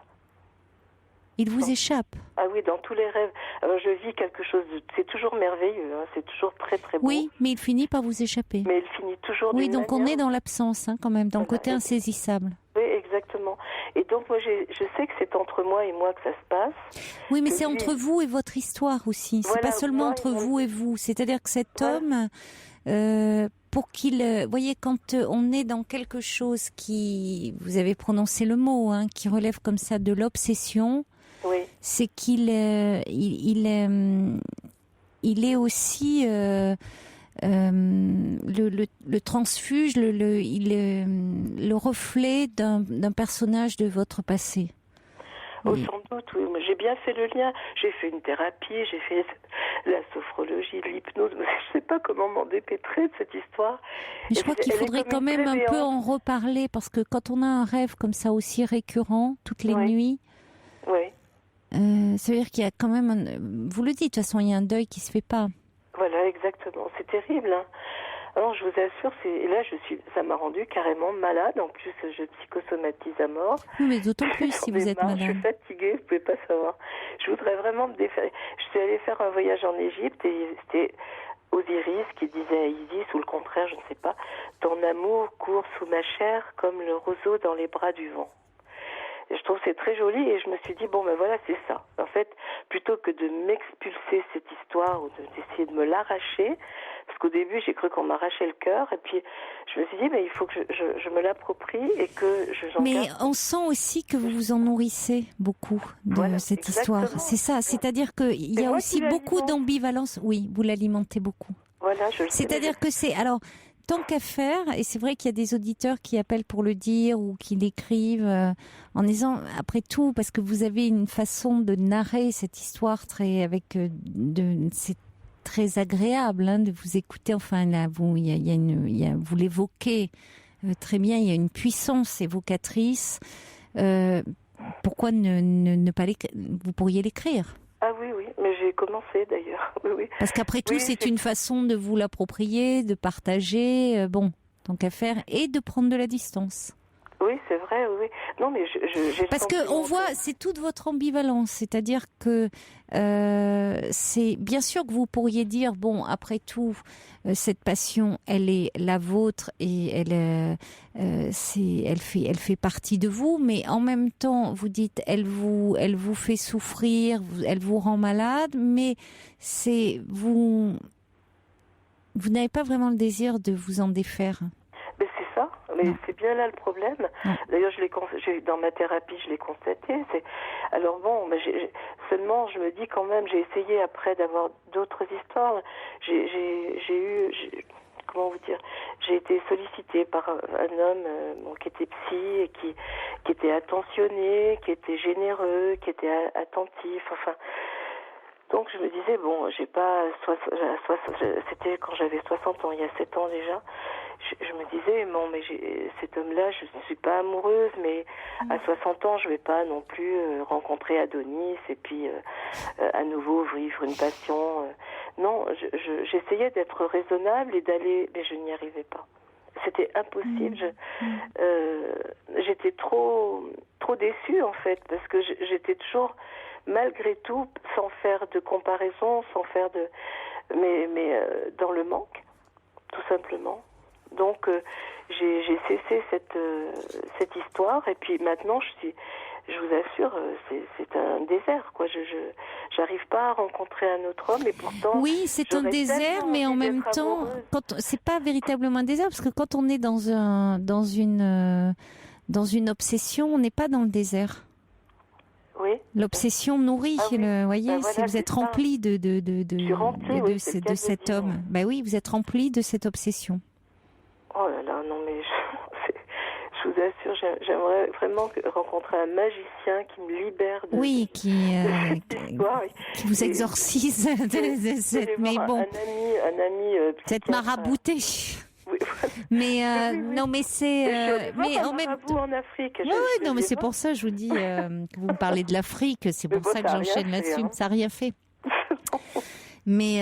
Il vous échappe? Ah oui, dans tous les rêves. Alors je vis quelque chose c'est toujours merveilleux, c'est toujours très très beau. Oui, mais il finit par vous échapper. Mais il finit toujours. Oui, donc on est dans l'absence, quand même, dans le côté insaisissable. Oui, exactement. Et donc moi, je sais que c'est entre moi et moi que ça se passe. Oui, mais c'est entre vous et votre histoire aussi. C'est pas seulement entre vous et vous. C'est-à-dire que cet homme, pour qu'il, voyez, quand on est dans quelque chose qui, vous avez prononcé le mot, qui relève comme ça de l'obsession. Oui. C'est qu'il il est aussi le transfuge, le reflet d'un personnage de votre passé. Oh, sans doute, oui. J'ai bien fait le lien. J'ai fait une thérapie, j'ai fait la sophrologie, l'hypnose. Je ne sais pas comment m'en dépêtrer de cette histoire. Mais je crois qu'il faudrait quand même un peu en reparler, parce que quand on a un rêve comme ça aussi récurrent, toutes les nuits, ça veut dire qu'il y a quand même, vous le dites, de toute façon, il y a un deuil qui se fait pas. Voilà, exactement. C'est terrible, Alors, je vous assure, là, ça m'a rendue carrément malade. En plus, je psychosomatise à mort. Oui, mais d'autant plus si vous êtes malade. Je suis fatiguée, vous pouvez pas savoir. Je voudrais vraiment me défaire. Je suis allée faire un voyage en Égypte et c'était Osiris qui disait à Isis, ou le contraire, je ne sais pas, « Ton amour court sous ma chair comme le roseau dans les bras du vent ». Et je trouve que c'est très joli et je me suis dit, bon ben voilà, c'est ça. En fait, plutôt que de m'expulser cette histoire ou d'essayer de me l'arracher, parce qu'au début j'ai cru qu'on m'arrachait le cœur, et puis je me suis dit, il faut que je me l'approprie et que j'en Mais on sent aussi que vous vous en nourrissez beaucoup de cette histoire. C'est ça, c'est-à-dire qu'il y a aussi beaucoup d'ambivalence. Oui, vous l'alimentez beaucoup. Voilà, je le sais. C'est-à-dire que c'est... Alors, tant qu'à faire, et c'est vrai qu'il y a des auditeurs qui appellent pour le dire ou qui l'écrivent en disant, après tout, parce que vous avez une façon de narrer cette histoire c'est très agréable de vous écouter. Enfin, là, vous l'évoquez très bien. Il y a une puissance évocatrice. Pourquoi ne pas l'écrire? Vous pourriez l'écrire. Ah oui, mais j'ai commencé d'ailleurs. Oui. Parce qu'après tout, c'est une façon de vous l'approprier, de partager, tant qu'à faire, et de prendre de la distance. Oui, c'est vrai, oui. Non, mais j'ai parce que on voit, c'est toute votre ambivalence, c'est-à-dire que c'est bien sûr que vous pourriez dire bon, après tout, cette passion, elle est la vôtre et elle fait partie de vous, mais en même temps, vous dites, elle vous fait souffrir, elle vous rend malade, mais c'est vous n'avez pas vraiment le désir de vous en défaire. Mais c'est ça, mais c'est bien là le problème. D'ailleurs, dans ma thérapie, je l'ai constaté. Alors bon, mais seulement je me dis quand même, j'ai essayé après d'avoir d'autres histoires. Comment vous dire, j'ai été sollicitée par un homme qui était psy et qui était attentionné, qui était généreux, qui était attentif, enfin. Donc je me disais, bon, c'était quand j'avais 60 ans, il y a 7 ans déjà, je me disais, bon, mais cet homme-là, je ne suis pas amoureuse, mais à 60 ans, je ne vais pas non plus rencontrer Adonis et puis à nouveau vivre une passion. Non, j'essayais d'être raisonnable et d'aller, mais je n'y arrivais pas. C'était impossible. J'étais trop déçue, en fait, parce que j'étais toujours... malgré tout, sans faire de comparaison, sans faire de... mais dans le manque, tout simplement. Donc, j'ai cessé cette histoire, et puis maintenant, je vous assure, c'est un désert, quoi. J'arrive pas à rencontrer un autre homme, et pourtant... Oui, c'est un désert, mais en même temps, c'est pas véritablement un désert, parce que quand on est dans une obsession, on n'est pas dans le désert. Oui. L'obsession nourrit, voyez, voilà, si vous êtes rempli de cet homme, ben oui, vous êtes rempli de cette obsession. Oh là là, non mais je vous assure, j'aimerais vraiment rencontrer un magicien qui me libère de qui vous exorcise de cette, mais bon, un ami cette maraboutée. Oui, voilà. Mais non, mais c'est mais en même temps en Afrique. Oui, non, mais c'est pour ça je vous dis que vous me parlez de l'Afrique, c'est pour ça que j'enchaîne là-dessus. Ça n'a rien fait. Mais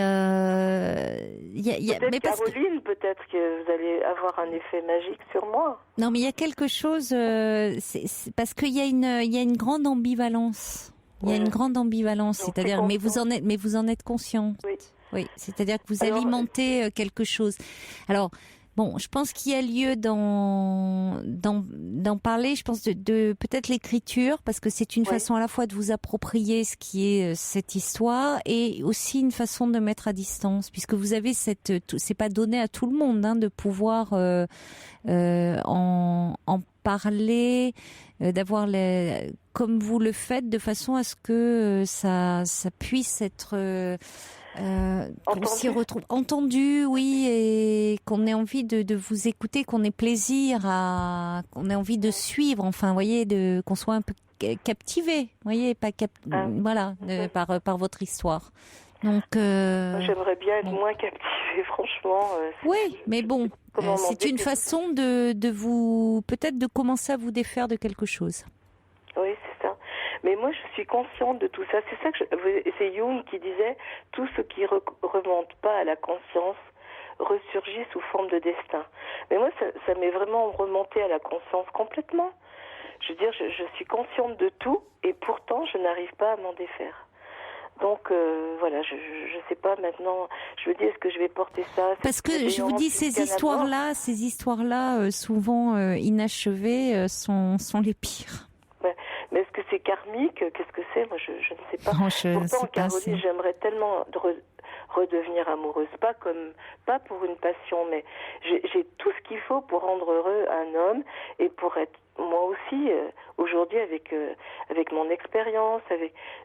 peut-être Caroline, peut-être que vous allez avoir un effet magique sur moi. Non, mais il y a quelque chose, c'est parce qu'il y a une grande ambivalence. Il y a une grande ambivalence, c'est-à-dire, mais vous en êtes consciente. Oui, c'est-à-dire que vous alimentez quelque chose. Alors, bon, je pense qu'il y a lieu d'en parler. Je pense de peut-être l'écriture, parce que c'est une façon à la fois de vous approprier ce qui est cette histoire, et aussi une façon de mettre à distance, puisque vous avez c'est pas donné à tout le monde de pouvoir en parler, d'avoir comme vous le faites, de façon à ce que ça puisse être qu'on s'y retrouve entendu, oui, et qu'on ait envie de vous écouter, qu'on ait plaisir qu'on ait envie de suivre, enfin, vous voyez, qu'on soit un peu captivé, voyez, pas voilà, par votre histoire. Donc, j'aimerais bien être moins captivée, franchement. Oui, mais bon, c'est une façon de vous, peut-être de commencer à vous défaire de quelque chose. Oui, c'est ça. Mais moi, je suis consciente de tout ça. C'est ça que c'est Jung qui disait, tout ce qui remonte pas à la conscience ressurgit sous forme de destin. Mais moi, ça m'est vraiment remonté à la conscience complètement. Je veux dire, je suis consciente de tout, et pourtant, je n'arrive pas à m'en défaire. Donc voilà, je sais pas maintenant. Je me dis, est-ce que je vais porter ça? Parce que je vous dis, ces histoires-là, souvent inachevées, sont les pires. Mais est-ce que c'est karmique? Qu'est-ce que c'est? Moi, je ne sais pas. Pourtant, Caroline, j'aimerais tellement redevenir amoureuse, pas pour une passion, mais j'ai tout ce qu'il faut pour rendre heureux un homme, et pour être moi aussi aujourd'hui avec mon expérience,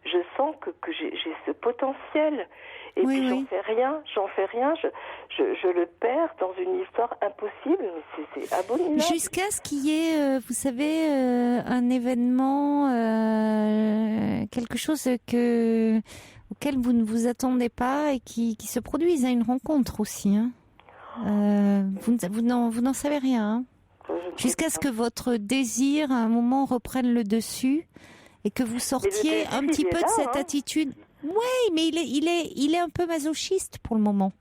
je sens que j'ai ce potentiel, et puis j'en fais rien, je le perds dans une histoire impossible, mais c'est abominable. Jusqu'à ce qu'il y ait, vous savez, un événement, quelque chose auquel vous ne vous attendez pas, et qui se produise à une rencontre aussi. Vous n'en savez rien. Jusqu'à ce que votre désir, à un moment, reprenne le dessus, et que vous sortiez un petit peu de cette attitude. Oui, mais il est un peu masochiste pour le moment.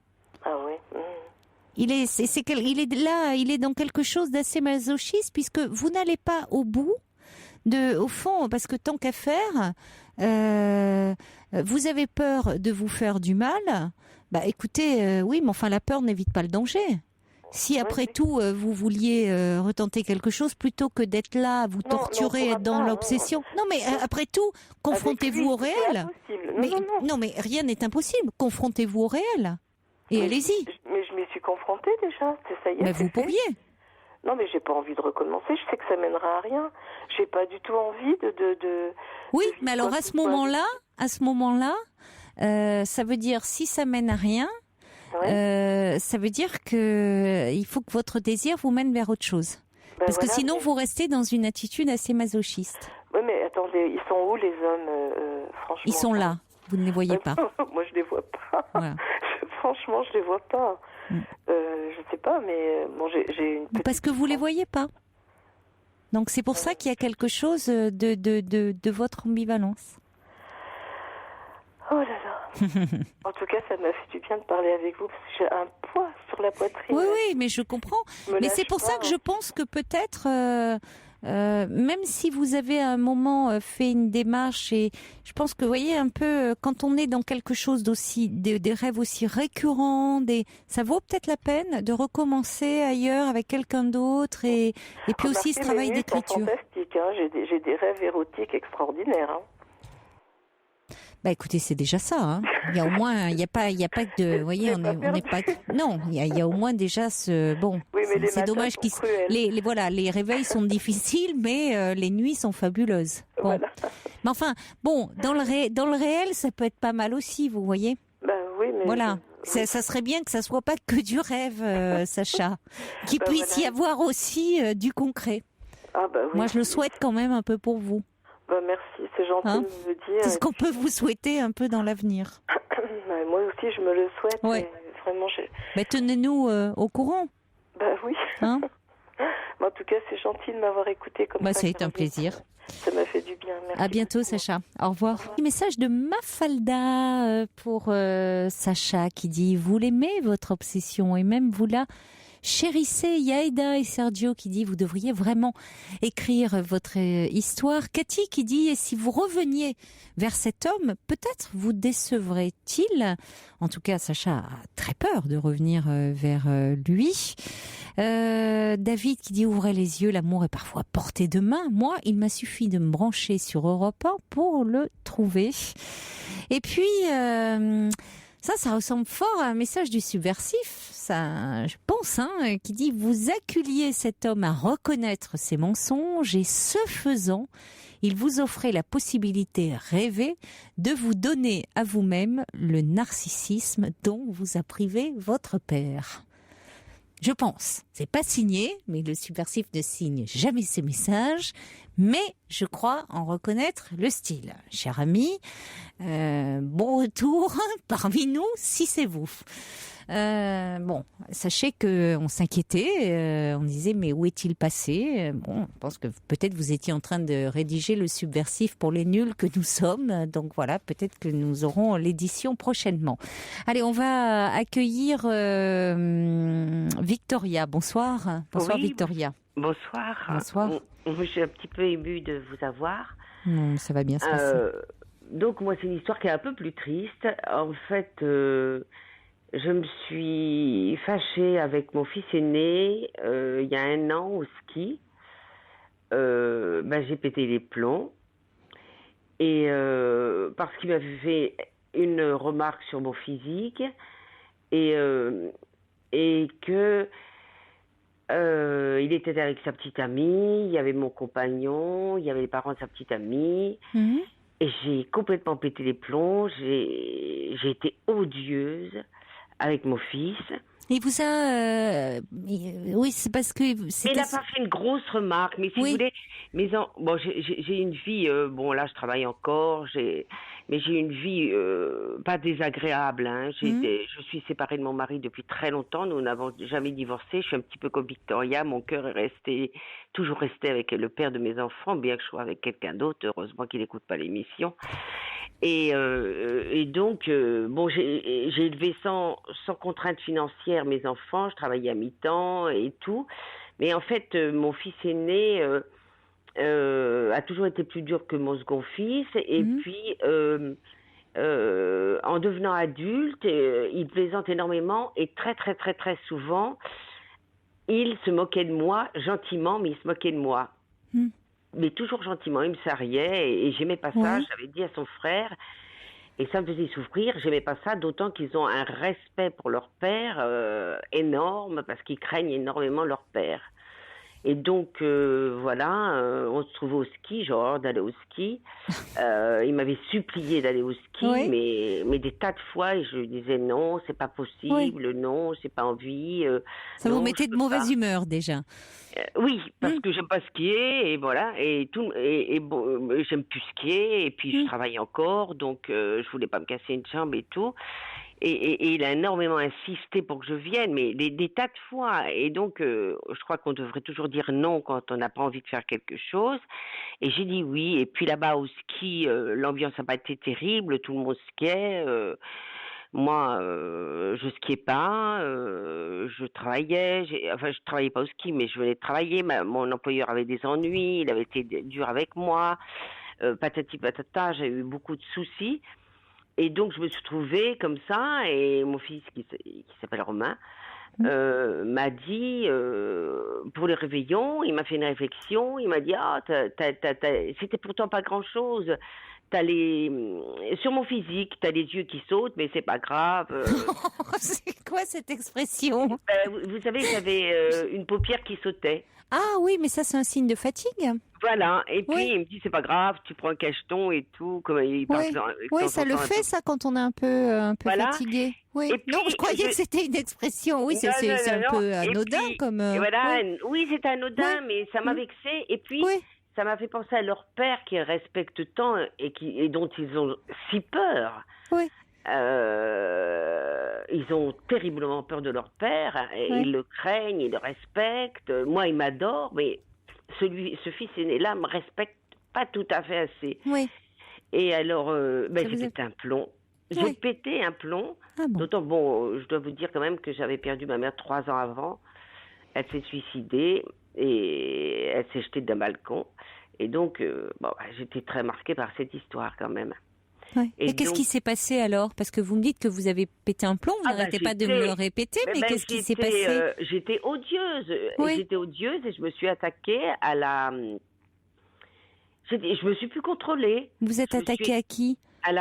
Ah oui. il est là, il est dans quelque chose d'assez masochiste puisque vous n'allez pas au bout au fond, parce que tant qu'à faire, vous avez peur de vous faire du mal. Bah écoutez, oui, mais enfin la peur n'évite pas le danger. Si après tout vous vouliez retenter quelque chose plutôt que d'être là, vous torturer, être dans l'obsession. Non mais après tout, confrontez-vous au réel. Non mais rien n'est impossible. Confrontez-vous au réel et allez-y. Mais je m'y suis confrontée déjà. Ça y est. Mais vous pourriez. Non mais j'ai pas envie de recommencer. Je sais que ça mènera à rien. J'ai pas du tout envie de Oui, mais alors à ce moment-là, ça veut dire si ça mène à rien. Ça veut dire que il faut que votre désir vous mène vers autre chose. Parce que sinon, vous restez dans une attitude assez masochiste. Oui, mais attendez, ils sont où les hommes, franchement? Ils sont là, vous ne les voyez pas. Moi, je les vois pas. Voilà. Franchement, je les vois pas. Je sais pas, mais bon, j'ai une petite... Parce que vous les voyez pas. Donc c'est pour ça qu'il y a quelque chose de votre ambivalence. Oh là là. En tout cas, ça m'a fait du bien de parler avec vous parce que j'ai un poids sur la poitrine. Oui, mais je comprends. Mais c'est pour ça que je pense que peut-être, même si vous avez à un moment fait une démarche, et je pense que, vous voyez, un peu, quand on est dans quelque chose d'aussi, des rêves aussi récurrents, ça vaut peut-être la peine de recommencer ailleurs avec quelqu'un d'autre et puis aussi ce travail d'écriture. C'est fantastique, hein. J'ai des rêves érotiques extraordinaires, hein. Bah écoutez, c'est déjà ça. Hein. Il y a au moins, il y a pas de, vous voyez, on n'est pas. Non, il y a au moins déjà ce. Bon, oui, c'est dommage qu'ils. Les réveils sont difficiles, mais les nuits sont fabuleuses. Bon. Voilà. Mais enfin, bon, dans le réel, ça peut être pas mal aussi, vous voyez. Bah oui, mais. Voilà. Ça serait bien que ça soit pas que du rêve, Sacha, qu'il puisse y avoir aussi du concret. Ah bah oui. Moi, je le souhaite quand même un peu pour vous. Merci, c'est gentil de me dire. C'est ce qu'on peut vous souhaiter un peu dans l'avenir. Moi aussi, je me le souhaite. Ouais. Vraiment, Mais tenez-nous au courant. Bah oui. Hein. En tout cas, c'est gentil de m'avoir écouté comme ça. C'est un plaisir. Ça m'a fait du bien. Merci. À bientôt, Sacha. Au revoir. Un message de Mafalda pour Sacha qui dit « Vous l'aimez, votre obsession, et même vous la chérissez. » Yaïda et Sergio qui dit « Vous devriez vraiment écrire votre histoire. » Cathy qui dit « Et si vous reveniez vers cet homme, peut-être vous décevrait-il ?» En tout cas, Sacha a très peur de revenir vers lui. David qui dit « Ouvrez les yeux, l'amour est parfois à portée de main. Moi, il m'a suffi de me brancher sur Europe 1 pour le trouver. » Et puis... Ça ressemble fort à un message du subversif, ça, je pense, qui dit « Vous acculiez cet homme à reconnaître ses mensonges et ce faisant, il vous offrait la possibilité rêvée de vous donner à vous-même le narcissisme dont vous a privé votre père. » Je pense, c'est pas signé, mais le subversif ne signe jamais ses messages, mais je crois en reconnaître le style. Cher ami, bon retour parmi nous si c'est vous. Bon, sachez que on s'inquiétait, on disait mais où est-il passé? Bon, je pense que peut-être vous étiez en train de rédiger le subversif pour les nuls que nous sommes, donc voilà, peut-être que nous aurons l'édition prochainement. Allez, on va accueillir Victoria. Bonsoir. Bonsoir oui, Victoria. Bonsoir. Bonsoir. Je suis un petit peu émue de vous avoir. Non, ça va bien se passer. Donc moi c'est une histoire qui est un peu plus triste. En fait, je me suis fâchée avec mon fils aîné il y a 1 an au ski. J'ai pété les plombs et parce qu'il m'avait fait une remarque sur mon physique et que il était avec sa petite amie, il y avait mon compagnon, il y avait les parents de sa petite amie. Mmh. Et j'ai complètement pété les plombs, j'ai été odieuse avec mon fils. Il vous a... oui, c'est parce que... Il n'a pas fait une grosse remarque, mais si vous voulez... Bon, j'ai une vie... bon, là, je travaille encore, mais j'ai une vie pas désagréable. Hein. Je suis séparée de mon mari depuis très longtemps, nous n'avons jamais divorcé. Je suis un petit peu comme Victoria, mon cœur est toujours resté avec le père de mes enfants, bien que je sois avec quelqu'un d'autre. Heureusement qu'il n'écoute pas l'émission. Et donc, bon, j'ai élevé sans contrainte financière mes enfants. Je travaillais à mi-temps et tout. Mais en fait, mon fils aîné a toujours été plus dur que mon second fils. Et puis, en devenant adulte, il plaisante énormément et très, très, très, très souvent, il se moquait de moi, gentiment, mais il se moquait de moi. Mais toujours gentiment, il me sarriait et j'aimais pas ça. J'avais dit à son frère, et ça me faisait souffrir, j'aimais pas ça, d'autant qu'ils ont un respect pour leur père énorme, parce qu'ils craignent énormément leur père. Et donc, voilà, on se trouvait au ski, genre d'aller au ski. Il m'avait supplié d'aller au ski, mais des tas de fois, et je lui disais non, c'est pas possible, non, j'ai pas envie. Ça vous mettait de mauvaise humeur déjà. Oui, parce que j'aime pas skier, et voilà, et bon, j'aime plus skier, et puis je travaille encore, donc je voulais pas me casser une jambe et tout. Et il a énormément insisté pour que je vienne, mais des tas de fois. Et donc, je crois qu'on devrait toujours dire non quand on n'a pas envie de faire quelque chose. Et j'ai dit oui. Et puis là-bas, au ski, l'ambiance n'a pas été terrible. Tout le monde skiait. Moi, je skiais pas. Je travaillais. Je travaillais pas au ski, mais je venais travailler. Mon employeur avait des ennuis. Il avait été dur avec moi. Patati patata, j'ai eu beaucoup de soucis. Et donc, je me suis trouvée comme ça, et mon fils, qui s'appelle Romain, m'a dit, pour les réveillons, il m'a fait une réflexion, il m'a dit, c'était pourtant pas grand-chose, sur mon physique, t'as les yeux qui sautent, mais c'est pas grave. C'est quoi cette expression? Vous savez, j'avais une paupière qui sautait. Ah oui, mais ça, c'est un signe de fatigue. Voilà, et puis il me dit c'est pas grave, tu prends un cacheton et tout, comme il parle. Oui, ça le fait ça quand on est un peu fatigué. Oui. Puis, non, je croyais que c'était une expression. Oui, c'est un peu anodin comme. Et voilà, oui, c'est anodin, mais ça m'a vexée. Et puis ça m'a fait penser à leur père qu'ils respectent tant et dont ils ont si peur. Oui. Ils ont terriblement peur de leur père, et ils le craignent, ils le respectent. Moi, il m'adore, mais ce fils aîné-là me respecte pas tout à fait assez. Oui. Et alors, j'ai pété un plomb. J'ai pété un plomb. Ah bon. D'autant, je dois vous dire quand même que j'avais perdu ma mère 3 ans avant. Elle s'est suicidée et elle s'est jetée d'un balcon. Et donc, j'étais très marquée par cette histoire quand même. Ouais. Et qu'est-ce qui s'est passé alors? Parce que vous me dites que vous avez pété un plomb, vous n'arrêtez pas de me le répéter, mais qu'est-ce qui s'est passé? J'étais odieuse. J'étais odieuse et je me suis attaquée à la... Je me suis plus contrôlée. Vous êtes attaquée à qui? À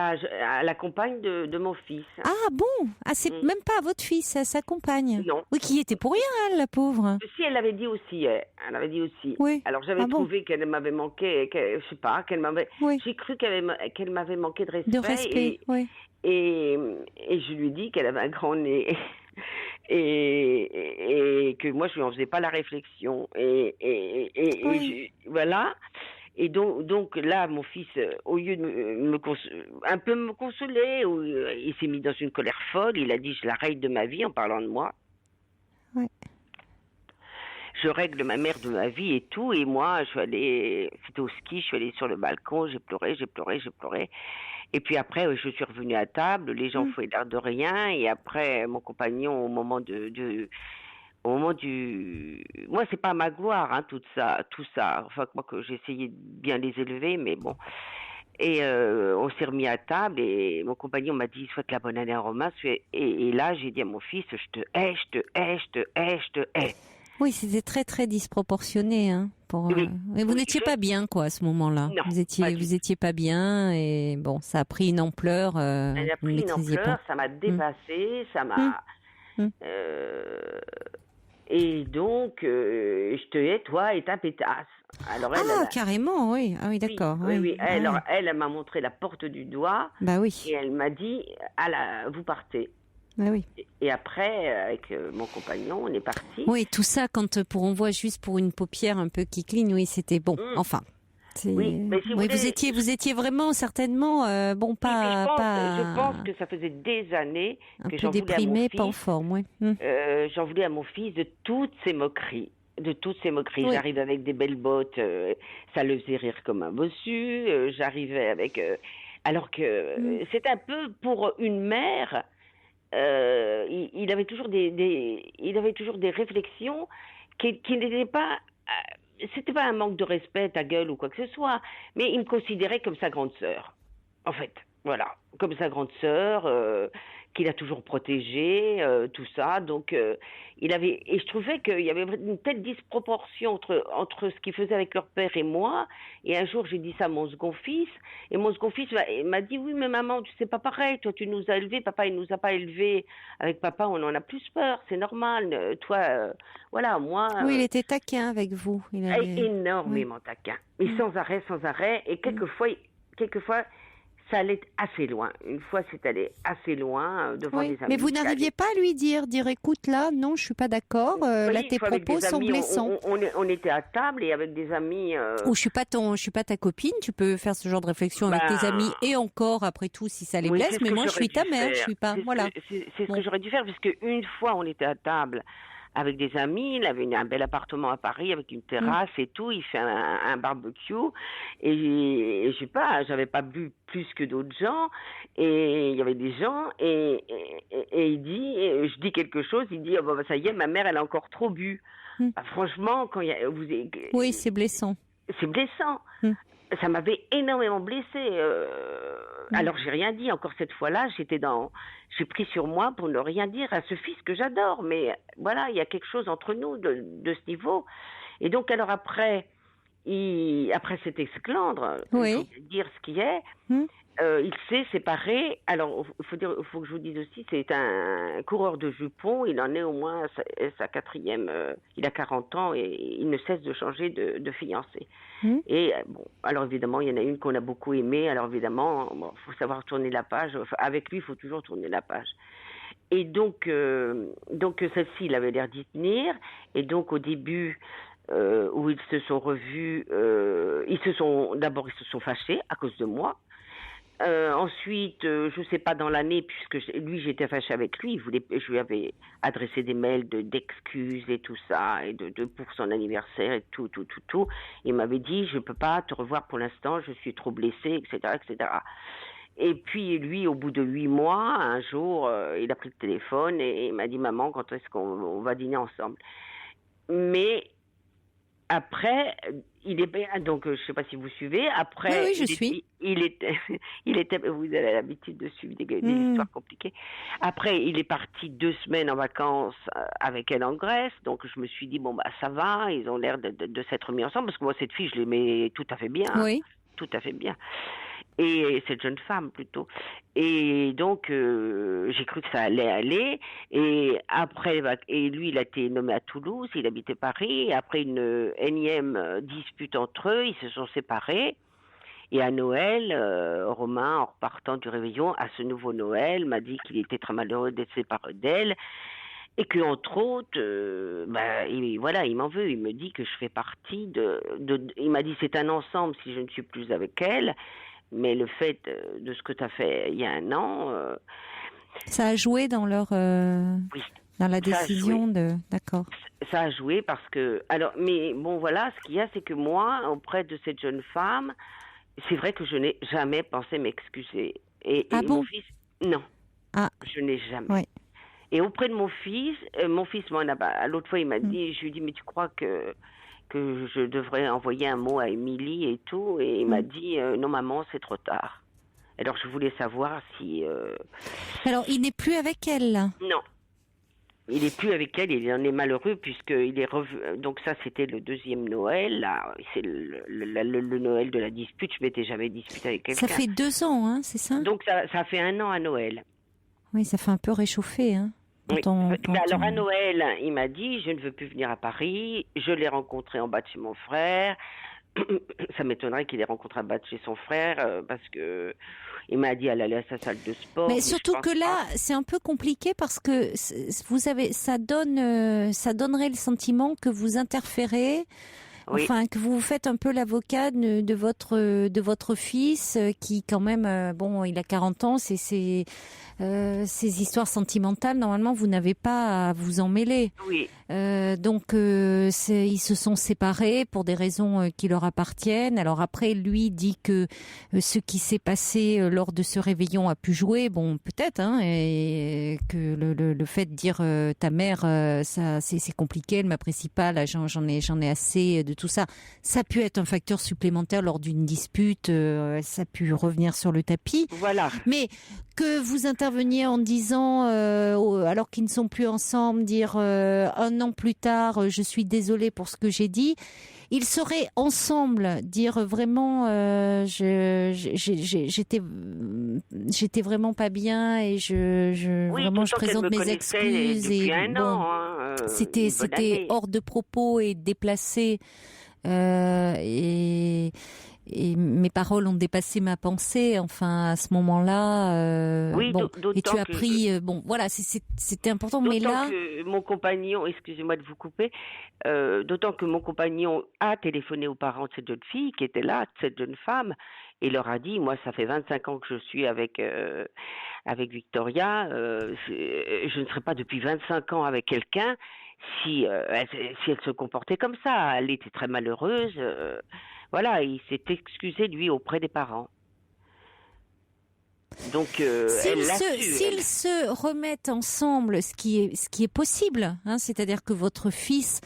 la compagne de mon fils. Ah bon? Ah, c'est même pas à votre fils, à sa compagne? Non. Oui, qui était pour rien, elle, la pauvre. Si, elle l'avait dit aussi. Elle avait dit aussi. Oui. Alors j'avais trouvé qu'elle m'avait manqué, je sais pas, qu'elle m'avait... J'ai cru qu'elle m'avait manqué de respect. De respect, oui. Et je lui ai dit qu'elle avait un grand nez. Et que moi, je lui en faisais pas la réflexion. Voilà. Et donc là, mon fils, au lieu de me consoler, il s'est mis dans une colère folle. Il a dit, je la règle de ma vie en parlant de moi. Ouais. Je règle ma mère de ma vie et tout. Et moi, c'était au ski, je suis allée sur le balcon, j'ai pleuré. Et puis après, je suis revenue à table, les gens faisaient l'air de rien. Et après, mon compagnon, au moment du... Moi, c'est pas ma gloire, hein, tout ça. Enfin, moi, que j'ai essayé de bien les élever, mais bon. Et on s'est remis à table et mon compagnon m'a dit, souhaite la bonne année à Romain. Et là, j'ai dit à mon fils, je te hais. Oui, c'était très, très disproportionné, hein. Mais vous n'étiez pas bien, quoi, à ce moment-là. Non, vous étiez pas bien et bon, ça a pris une ampleur. Elle a pris une ampleur, ça m'a dépassée, ça m'a... Et donc, je te hais, toi et ta pétasse. Alors, carrément, oui. Ah oui, d'accord. Oui. Alors, elle m'a montré la porte du doigt. Bah oui. Et elle m'a dit, vous partez. Ah oui. Et après, avec mon compagnon, on est parti. Oui, tout ça, quand on voit juste pour une paupière un peu qui cligne, oui, c'était bon. Enfin. Oui, mais si vous étiez vraiment certainement je pense que ça faisait des années que j'en voulais à mon fils. Pas en forme, oui. J'en voulais à mon fils de toutes ces moqueries. Oui. J'arrivais avec des belles bottes, ça le faisait rire comme un bossu. J'arrivais avec Alors que c'est un peu pour une mère, il avait toujours des réflexions qui n'étaient pas... c'était pas un manque de respect, ta gueule ou quoi que ce soit, mais il me considérait comme sa grande sœur, en fait. Voilà, comme sa grande sœur, qu'il a toujours protégée, tout ça. Donc, et je trouvais qu'il y avait une telle disproportion entre ce qu'il faisait avec leur père et moi. Et un jour, j'ai dit ça à mon second fils, et mon second fils m'a dit, oui, mais maman, c'est pas pareil. Toi, tu nous as élevés, papa, il nous a pas élevés. Avec papa, on en a plus peur, c'est normal. Toi, voilà, moi. Oui, il était taquin avec vous. Énormément taquin, mais sans arrêt. Et quelquefois. Ça allait assez loin. Une fois, c'est allé assez loin devant des amis. Mais vous n'arriviez pas à lui dire écoute, là, non, je suis pas d'accord. Là, tes propos sont blessants. On était à table et avec des amis. Ou je suis pas ta copine. Tu peux faire ce genre de réflexion avec tes amis et encore après tout si ça les blesse. Mais moi, je suis ta mère. Je suis pas. Voilà. C'est ce que j'aurais dû faire parce qu'une fois, on était à table avec des amis, il avait un bel appartement à Paris avec une terrasse et tout, il fait un barbecue et je sais pas, j'avais pas bu plus que d'autres gens et il y avait des gens et il dit, je dis quelque chose, il dit oh, bah, ça y est, ma mère elle a encore trop bu. Bah, franchement, quand oui, c'est blessant. C'est blessant. Ça m'avait énormément blessée. Alors j'ai rien dit. Encore cette fois-là, j'ai pris sur moi pour ne rien dire à ce fils que j'adore. Mais voilà, il y a quelque chose entre nous de ce niveau. Et donc alors après cet esclandre, il faut dire ce qui est. Il s'est séparé. Alors il faut que je vous dise aussi, c'est un coureur de jupons. Il en est au moins sa quatrième. Il a 40 ans et il ne cesse de changer de fiancée. Et bon, alors évidemment, il y en a une qu'on a beaucoup aimée. Alors évidemment, faut savoir tourner la page. Avec lui, il faut toujours tourner la page. Et donc celle-ci, il avait l'air d'y tenir. Et donc au début, où ils se sont revus, ils se sont fâchés à cause de moi. Ensuite, je sais pas dans l'année, puisque lui j'étais fâchée avec lui, je lui avais adressé des mails d'excuses et tout ça, et de pour son anniversaire et tout. Il m'avait dit je peux pas te revoir pour l'instant, je suis trop blessée, etc. Et puis lui, au bout de 8 mois, un jour, il a pris le téléphone et il m'a dit maman, quand est-ce qu'on va dîner ensemble? Mais après, donc je sais pas si vous suivez. Après, oui, je suis. Il était, vous avez l'habitude de suivre des histoires compliquées. Après, il est parti 2 semaines en vacances avec elle en Grèce. Donc je me suis dit bon bah ça va, ils ont l'air de s'être mis ensemble parce que moi cette fille je l'aimais tout à fait bien. Oui. Tout à fait bien. Et cette jeune femme plutôt. Et donc j'ai cru que ça allait aller. Et après, et lui il a été nommé à Toulouse, il habitait Paris. Et après une énième dispute entre eux, ils se sont séparés. Et à Noël, Romain, en repartant du réveillon, à ce nouveau Noël, m'a dit qu'il était très malheureux d'être séparé d'elle. Et que entre autres, il m'en veut. Il me dit que je fais partie il m'a dit c'est un ensemble si je ne suis plus avec elle. Mais le fait de ce que tu as fait il y a 1 an... ça a joué dans leur... oui. Dans la décision de... D'accord. Ça a joué parce que... Alors, mais bon, voilà, ce qu'il y a, c'est que moi, auprès de cette jeune femme, c'est vrai que je n'ai jamais pensé m'excuser. Et mon fils... Non. Je n'ai jamais. Oui. Et auprès de mon fils l'autre fois, il m'a dit, je lui ai dit, mais tu crois que je devrais envoyer un mot à Émilie et tout, et il m'a dit non maman, c'est trop tard. Alors je voulais savoir si... Alors il n'est plus avec elle là? Non, il n'est plus avec elle, il en est malheureux puisqu'il est revenu. Donc ça c'était le 2e Noël, là, c'est le Noël de la dispute, je m'étais jamais disputée avec quelqu'un. Ça fait 2 ans, hein, c'est ça? Donc ça fait 1 an à Noël. Oui, ça fait un peu réchauffé, hein. Oui. Alors à Noël, il m'a dit je ne veux plus venir à Paris. Je l'ai rencontré en bas de chez mon frère. Ça m'étonnerait qu'il ait rencontré en bas de chez son frère parce que il m'a dit elle allait à sa salle de sport. Mais surtout que là, c'est un peu compliqué parce que ça donnerait le sentiment que vous interférez Oui. Enfin, que vous faites un peu l'avocat de votre fils qui, quand même, il a 40 ans, ces histoires sentimentales, normalement, vous n'avez pas à vous en mêler. Oui. Donc, ils se sont séparés pour des raisons qui leur appartiennent. Alors après, lui dit que ce qui s'est passé lors de ce réveillon a pu jouer. Bon, peut-être, et que le fait de dire ta mère, ça, c'est compliqué, elle m'apprécie pas, là, j'en ai assez de tout ça. Ça a pu être un facteur supplémentaire lors d'une dispute. Ça a pu revenir sur le tapis. Voilà. Mais que vous interveniez en disant, alors qu'ils ne sont plus ensemble, dire un an plus tard, je suis désolée pour ce que j'ai dit. Ils seraient ensemble, dire vraiment, j'étais vraiment pas bien et vraiment je présente mes excuses et c'était hors de propos et déplacé et mes paroles ont dépassé ma pensée. Enfin, à ce moment-là, et tu as pris, voilà, c'était important. Mais là, que mon compagnon, excusez-moi de vous couper, d'autant que mon compagnon a téléphoné aux parents de cette jeune fille qui était là, cette jeune femme, et leur a dit, moi, ça fait 25 ans que je suis avec Victoria, je ne serai pas depuis 25 ans avec quelqu'un si elle se comportait comme ça. Elle était très malheureuse. Voilà, il s'est excusé, lui, auprès des parents. Donc, s'ils se remettent ensemble, ce qui est possible, c'est-à-dire que votre fils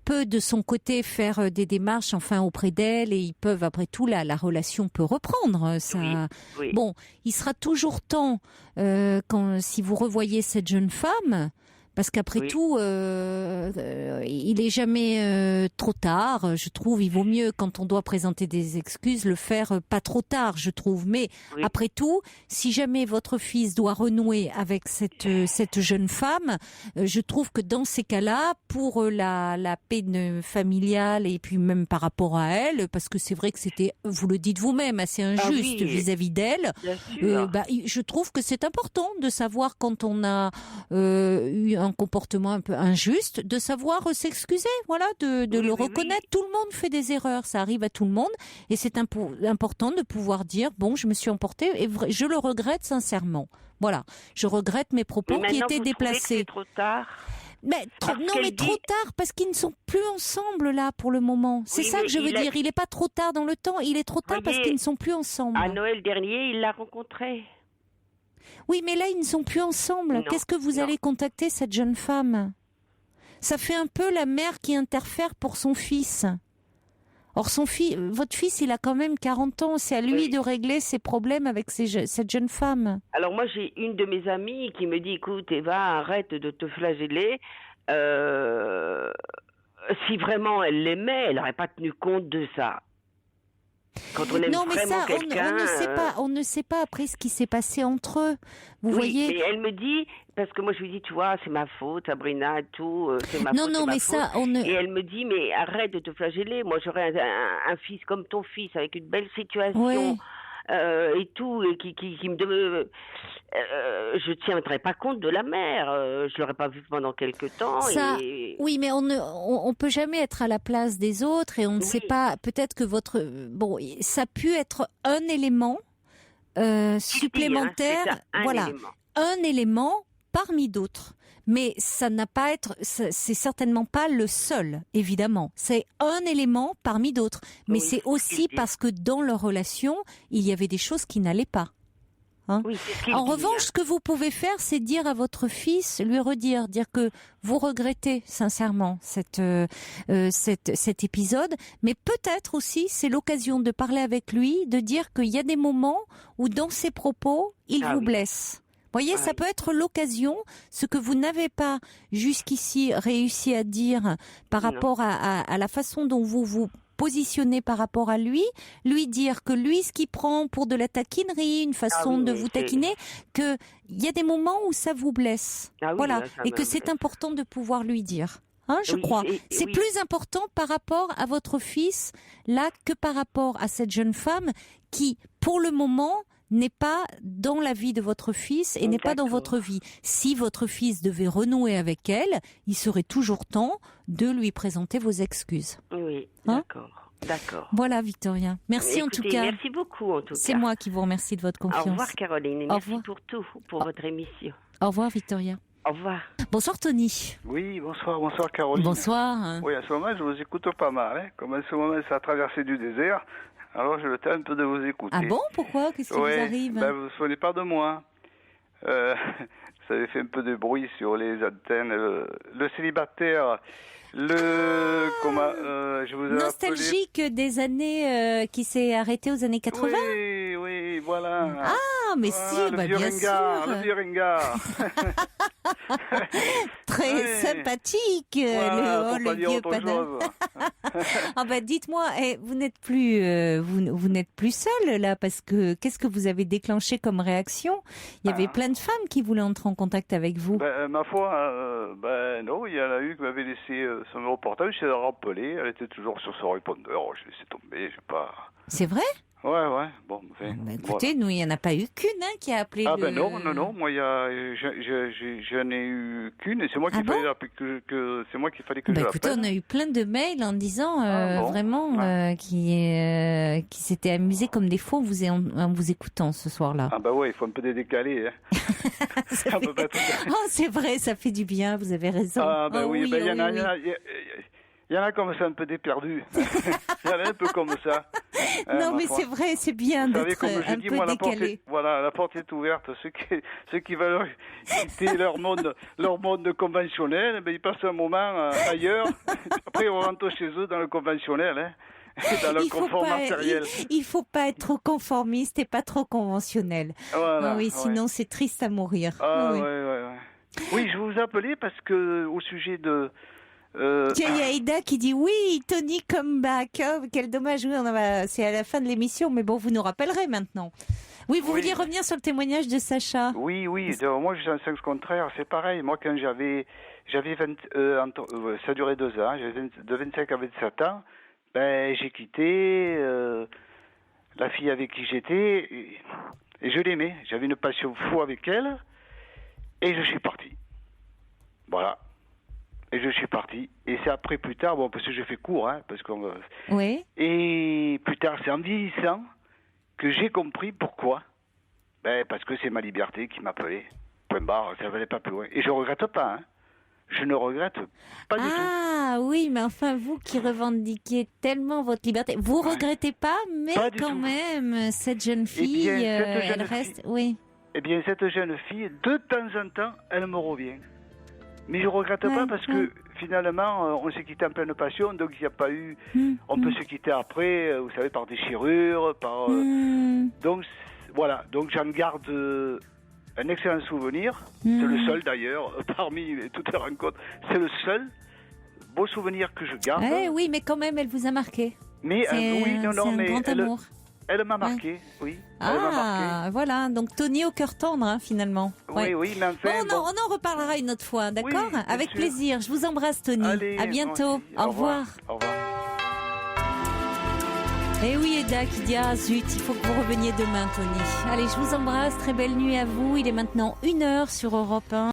peut de son côté faire des démarches auprès d'elle et ils peuvent, après tout, la relation peut reprendre. Ça. Oui. Bon, il sera toujours temps, si vous revoyez cette jeune femme, parce qu'après tout, il est jamais trop tard. Je trouve, il vaut mieux quand on doit présenter des excuses le faire pas trop tard, je trouve. Mais après tout, si jamais votre fils doit renouer avec cette jeune femme, je trouve que dans ces cas-là, pour la paix familiale et puis même par rapport à elle, parce que c'est vrai que c'était, vous le dites vous-même, assez injuste vis-à-vis d'elle. Je trouve que c'est important de savoir quand on a eu un comportement un peu injuste, de savoir s'excuser, voilà, de le reconnaître. Tout le monde fait des erreurs, ça arrive à tout le monde, et c'est important de pouvoir dire, bon, je me suis emportée et je le regrette sincèrement. Voilà, je regrette mes propos qui étaient déplacés. C'est trop tard. Mais trop tard, parce qu'ils ne sont plus ensemble là pour le moment. C'est ça que je veux dire. Il n'est pas trop tard dans le temps, il est trop tard parce qu'ils ne sont plus ensemble. À Noël dernier, il l'a rencontrée. Oui, mais là, ils ne sont plus ensemble. Qu'est-ce que vous allez contacter cette jeune femme ? Ça fait un peu la mère qui interfère pour son fils. Or, votre fils, il a quand même 40 ans. C'est à lui de régler ses problèmes avec cette jeune femme. Alors moi, j'ai une de mes amies qui me dit, écoute, Eva, arrête de te flageller. Si vraiment elle l'aimait, elle n'aurait pas tenu compte de ça. Quand on aime vraiment quelqu'un, on ne sait pas après ce qui s'est passé entre eux. Vous voyez. Mais elle me dit, parce que moi je lui dis, tu vois, c'est ma faute, Sabrina, tout, c'est ma faute. Non, mais ça, Et elle me dit, mais arrête de te flageller. Moi, j'aurais un fils comme ton fils, avec une belle situation. Et tout, et qui me je tiendrai pas compte de la mère. Je l'aurais pas vue pendant quelque temps. Oui, mais on peut jamais être à la place des autres et on ne sait pas. Peut-être que ça a pu être un élément supplémentaire. Un élément parmi d'autres. Mais ça n'a pas c'est certainement pas le seul, évidemment. C'est un élément parmi d'autres. Mais c'est aussi parce que dans leur relation, il y avait des choses qui n'allaient pas. En revanche, ce que vous pouvez faire, c'est dire à votre fils, lui redire, dire que vous regrettez sincèrement cet épisode, mais peut-être aussi c'est l'occasion de parler avec lui, de dire qu'il y a des moments où dans ses propos, il vous blesse. Vous voyez, ça peut être l'occasion, ce que vous n'avez pas jusqu'ici réussi à dire par rapport à la façon dont vous vous positionnez par rapport à lui dire que lui, ce qu'il prend pour de la taquinerie, une façon de vous taquiner, qu'il y a des moments où ça vous blesse. Voilà, et que c'est important de pouvoir lui dire. Je crois. C'est plus important par rapport à votre fils, là, que par rapport à cette jeune femme qui, pour le moment, n'est pas dans la vie de votre fils et n'est pas dans votre vie. Si votre fils devait renouer avec elle, il serait toujours temps de lui présenter vos excuses. Oui, d'accord. D'accord. Voilà, Victoria. Merci. Écoutez, en tout cas. Merci beaucoup, en tout cas. C'est moi qui vous remercie de votre confiance. Au revoir, Caroline. Et merci pour tout, pour votre émission. Au revoir, Victoria. Au revoir. Bonsoir, Tony. Oui, bonsoir, Caroline. Bonsoir. Oui, à ce moment, je vous écoute pas mal. Hein. Comme à ce moment, ça a traversé du désert, alors j'ai le temps un peu de vous écouter. Ah bon? Pourquoi? Qu'est-ce qui vous arrive? Vous ne souvenez pas de moi. Ça avait fait un peu de bruit sur les antennes. Le célibataire... je vous ai nostalgique des années qui s'est arrêté aux années 80. Oui, voilà. Ah, mais voilà, bien sûr. Le vieux ringard. Très sympathique, voilà, le vieux panard. Ah bah dites-moi, vous n'êtes plus, vous n'êtes plus seul là, parce que qu'est-ce que vous avez déclenché comme réaction? Il y avait plein de femmes qui voulaient entrer en contact avec vous. Ma foi, non, il y en a eu qui m'avait laissé son numéro portable, je l'ai rappelé, elle était toujours sur son répondeur, je laissé tomber, j'ai pas... C'est vrai? Ouais, bon. Écoutez, nous, il n'y en a pas eu qu'une qui a appelé non, moi, j'en ai eu qu'une, et c'est moi qui fallait c'est moi qu'il fallait que je l'appelle. Écoutez, on a eu plein de mails en disant qui s'étaient amusés comme des fous en vous écoutant ce soir-là. Ah il faut un peu décaler. Hein. C'est vrai, ça fait du bien, vous avez raison. Il y en a comme ça un peu déperdus. Il y en a un peu comme ça. Non, mais c'est vrai, c'est bien d'être un peu décalé. La porte est ouverte. Ceux qui veulent quitter leur monde conventionnel, ils passent un moment ailleurs. Après, on rentre chez eux dans le conventionnel. Hein. Dans le confort matériel. Il faut pas être trop conformiste et pas trop conventionnel. Voilà, sinon c'est triste à mourir. Oui, je vous appelais parce que au sujet de... Tiens, il y a Aïda qui dit oui, Tony come back. Oh, quel dommage, c'est à la fin de l'émission, mais bon, vous nous rappellerez maintenant. Oui, vous vouliez revenir sur le témoignage de Sacha? Oui. Moi, je suis en sens contraire. C'est pareil. Moi, quand j'avais 20, ça a duré 2 ans. J'avais de 25 à 27 ans. J'ai quitté la fille avec qui j'étais et je l'aimais. J'avais une passion fou avec elle et je suis parti. Voilà. Et je suis parti. Et c'est après, plus tard, parce que j'ai fait court, parce qu'on... Oui. Et plus tard, c'est en vieillissant que j'ai compris pourquoi. Parce que c'est ma liberté qui m'appelait. Point barre, ça ne valait pas plus loin. Et je ne regrette pas, Je ne regrette pas du tout. Ah oui, mais enfin, vous qui revendiquez tellement votre liberté, vous ne regrettez pas, mais pas quand même, cette jeune fille, elle reste... Oui. Eh bien, cette jeune fille, de temps en temps, elle me revient. Mais je ne regrette pas parce que finalement, on s'est quitté en pleine passion, donc il n'y a pas eu... on peut se quitter après, vous savez, par déchirure, par... Donc, voilà. Donc, j'en garde un excellent souvenir. C'est le seul, d'ailleurs, parmi toutes les rencontres. C'est le seul beau souvenir que je garde. Oui, mais quand même, elle vous a marqué. Mais un grand amour. Elle m'a marqué, oui. Elle m'a marqué. Voilà, donc Tony au cœur tendre, finalement. Oui, mais enfin... On en reparlera une autre fois, d'accord? Avec plaisir. Je vous embrasse, Tony. Allez, à bientôt. Au revoir. Au revoir. Et oui, Eda qui dit zut, il faut que vous reveniez demain, Tony. Allez, je vous embrasse. Très belle nuit à vous. Il est maintenant 1h sur Europe 1.